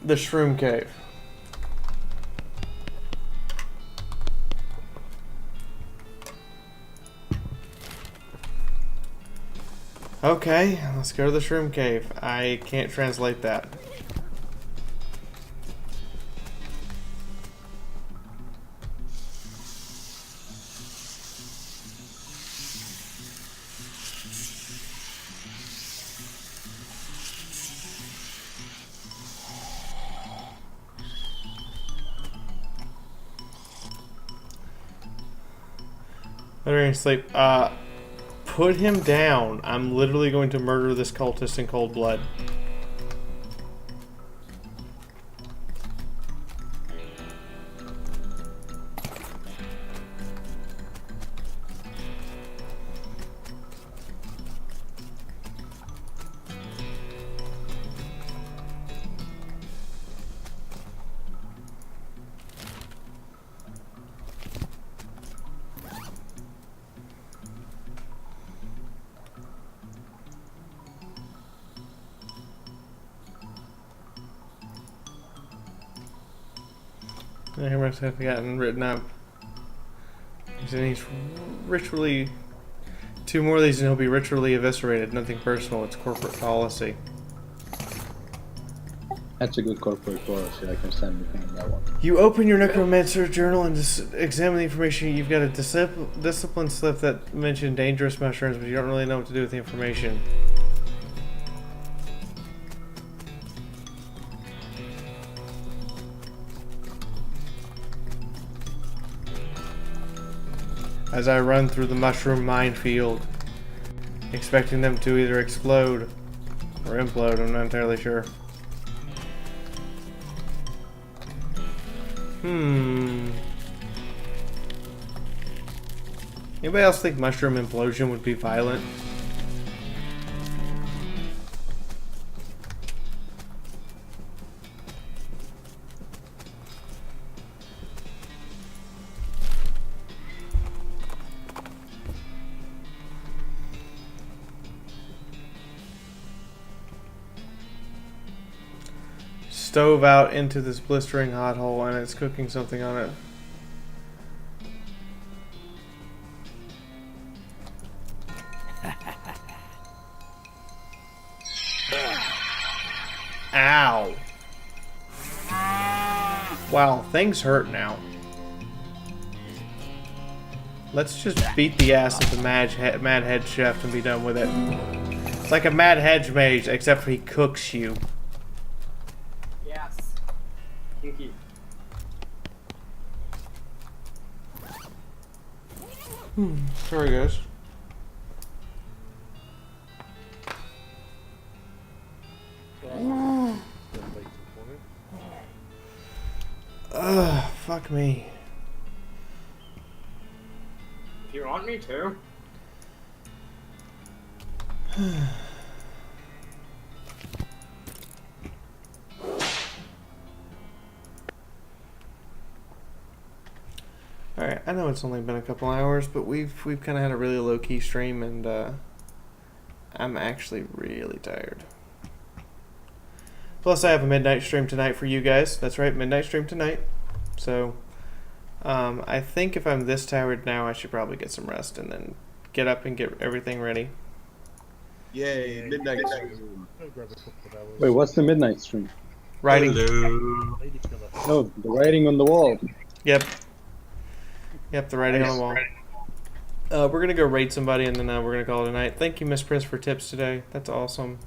The Shroom Cave. Okay, let's go to the Shroom Cave. I can't translate that. Better sleep. Put him down. I'm literally going to murder this cultist in cold blood. I must have gotten written up. He's ritually 2 more of these and he'll be ritually eviscerated. Nothing personal, it's corporate policy. That's a good corporate policy. I can stand behind that one. You open your necromancer journal and examine the information. You've got a discipline slip that mentioned dangerous mushrooms, but you don't really know what to do with the information. As I run through the mushroom minefield, expecting them to either explode or implode, I'm not entirely sure. Anybody else think mushroom implosion would be violent? Stove out into this blistering hot hole and it's cooking something on it. Ow. Wow, things hurt now. Let's just beat the ass of the Mad Hedge Chef and be done with it. It's like a Mad Hedge Mage, except for he cooks you. Yes. Kinky. Sorry, guys. Ugh, fuck me. If you want me to. Alright, I know it's only been a couple hours, but we've kind of had a really low-key stream, and I'm actually really tired. Plus, I have a midnight stream tonight for you guys. That's right, midnight stream tonight. So, I think if I'm this tired now, I should probably get some rest and then get up and get everything ready. Yay, midnight stream. Wait, what's the midnight stream? Writing. Hello. Oh, the writing on the wall. Yep. Yep, the writing on the wall. We're gonna go raid somebody and then we're gonna call it a night. Thank you, Miss Pris, for tips today. That's awesome.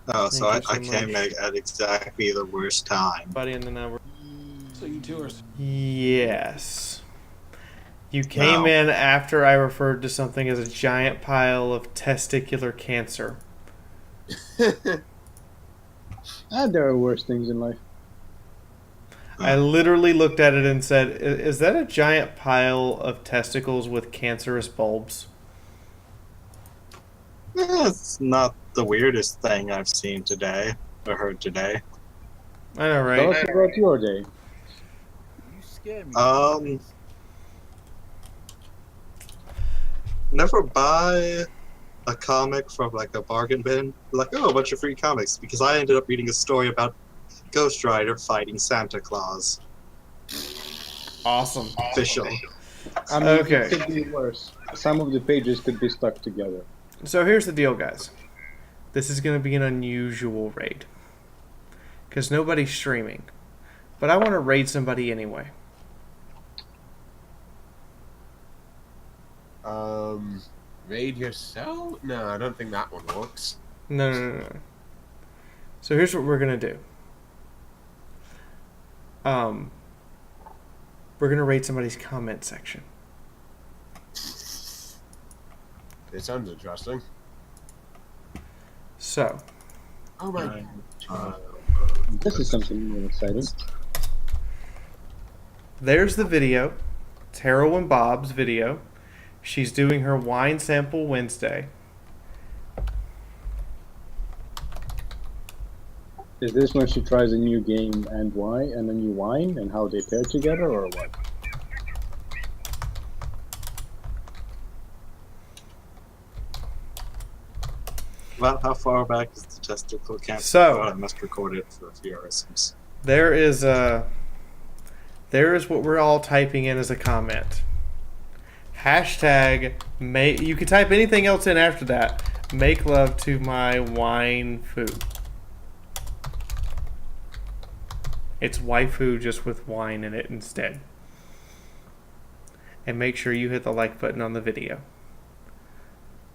Oh, so I Thank you so came much. at exactly the worst time. Buddy, and then we're... So you two are... Yes. You came Wow. in after I referred to something as a giant pile of testicular cancer. There are worse things in life. I literally looked at it and said, is that a giant pile of testicles with cancerous bulbs? It's not the weirdest thing I've seen today or heard today. I know, Tell right? us about your day. You scare me. Never buy a comic from like a bargain bin. Like, oh, a bunch of free comics, because I ended up reading a story about Ghost Rider fighting Santa Claus. Awesome. Official. I mean, Okay. it could be worse. Some of the pages could be stuck together. So here's the deal, guys. This is going to be an unusual raid. Because nobody's streaming. But I want to raid somebody anyway. Raid yourself? No, I don't think that one works. No. So here's what we're going to do. We're going to raid somebody's comment section. It sounds interesting. So, Oh my god. This is something new and exciting. there's the video. It's Heroin Bob's video. She's doing her wine sample Wednesday. Is this when she tries a new game and why, and a new wine, and how they pair together, or what? About how far back is the testicle cancer? So- I must record it for Fiauraisms. There is what we're all typing in as a comment. Hashtag make. You can type anything else in after that. Make love to my wine food. It's waifu just with wine in it instead. And make sure you hit the like button on the video.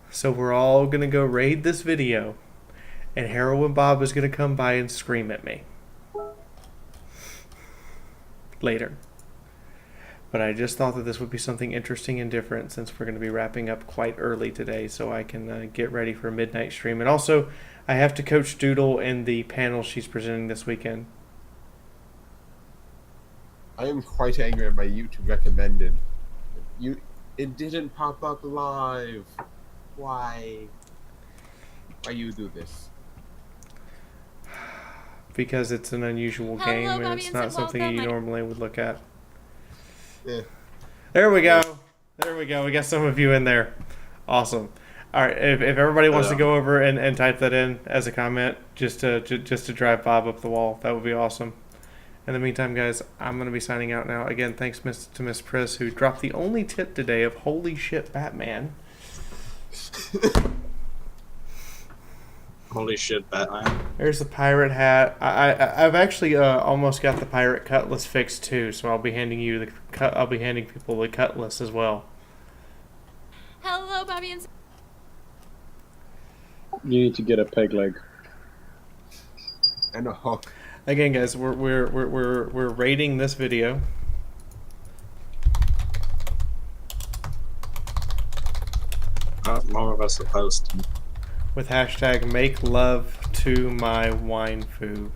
So we're all going to go raid this video. And Heroin Bob is going to come by and scream at me. Later. But I just thought that this would be something interesting and different since we're going to be wrapping up quite early today so I can get ready for a midnight stream. And also, I have to coach Doodle in the panel she's presenting this weekend. I am quite angry at my YouTube recommended. It didn't pop up live. Why? Why you do this? Because it's an unusual game and it's not something you normally would look at. Yeah. There we go. There we go. We got some of you in there. Awesome. All right. If everybody wants to go over and type that in as a comment, just to drive Bob up the wall, that would be awesome. In the meantime, guys, I'm going to be signing out now. Again, thanks to Miss Pris, who dropped the only tip today of holy shit, Batman. Holy shit, Batman. There's the pirate hat. I've actually almost got the pirate cutlass fixed too, so I'll be handing people the cutlass as well. Hello, Bobby and. You need to get a peg leg and a hook. Again, guys, we're rating this video. More of us are posting. With hashtag make love to my wine food.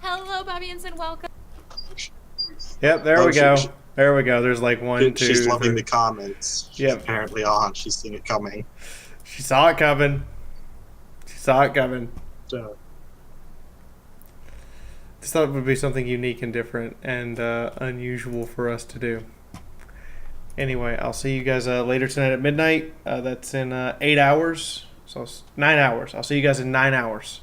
Hello, Bobby and Sin, welcome. Yep, there we go. There we go. There's like 1, 2. She's loving the comments. She's yep. Apparently on. She's seen it coming. She saw it coming. She saw it coming. Just thought it would be something unique and different and unusual for us to do. Anyway, I'll see you guys later tonight at midnight. That's in 8 hours. So 9 hours. I'll see you guys in 9 hours.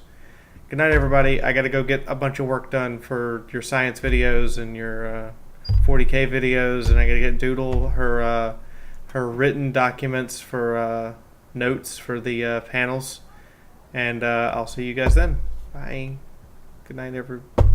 Good night, everybody. I got to go get a bunch of work done for your science videos and your 40K videos. And I got to get Doodle her written documents for notes for the panels. And I'll see you guys then. Bye. Good night, everybody.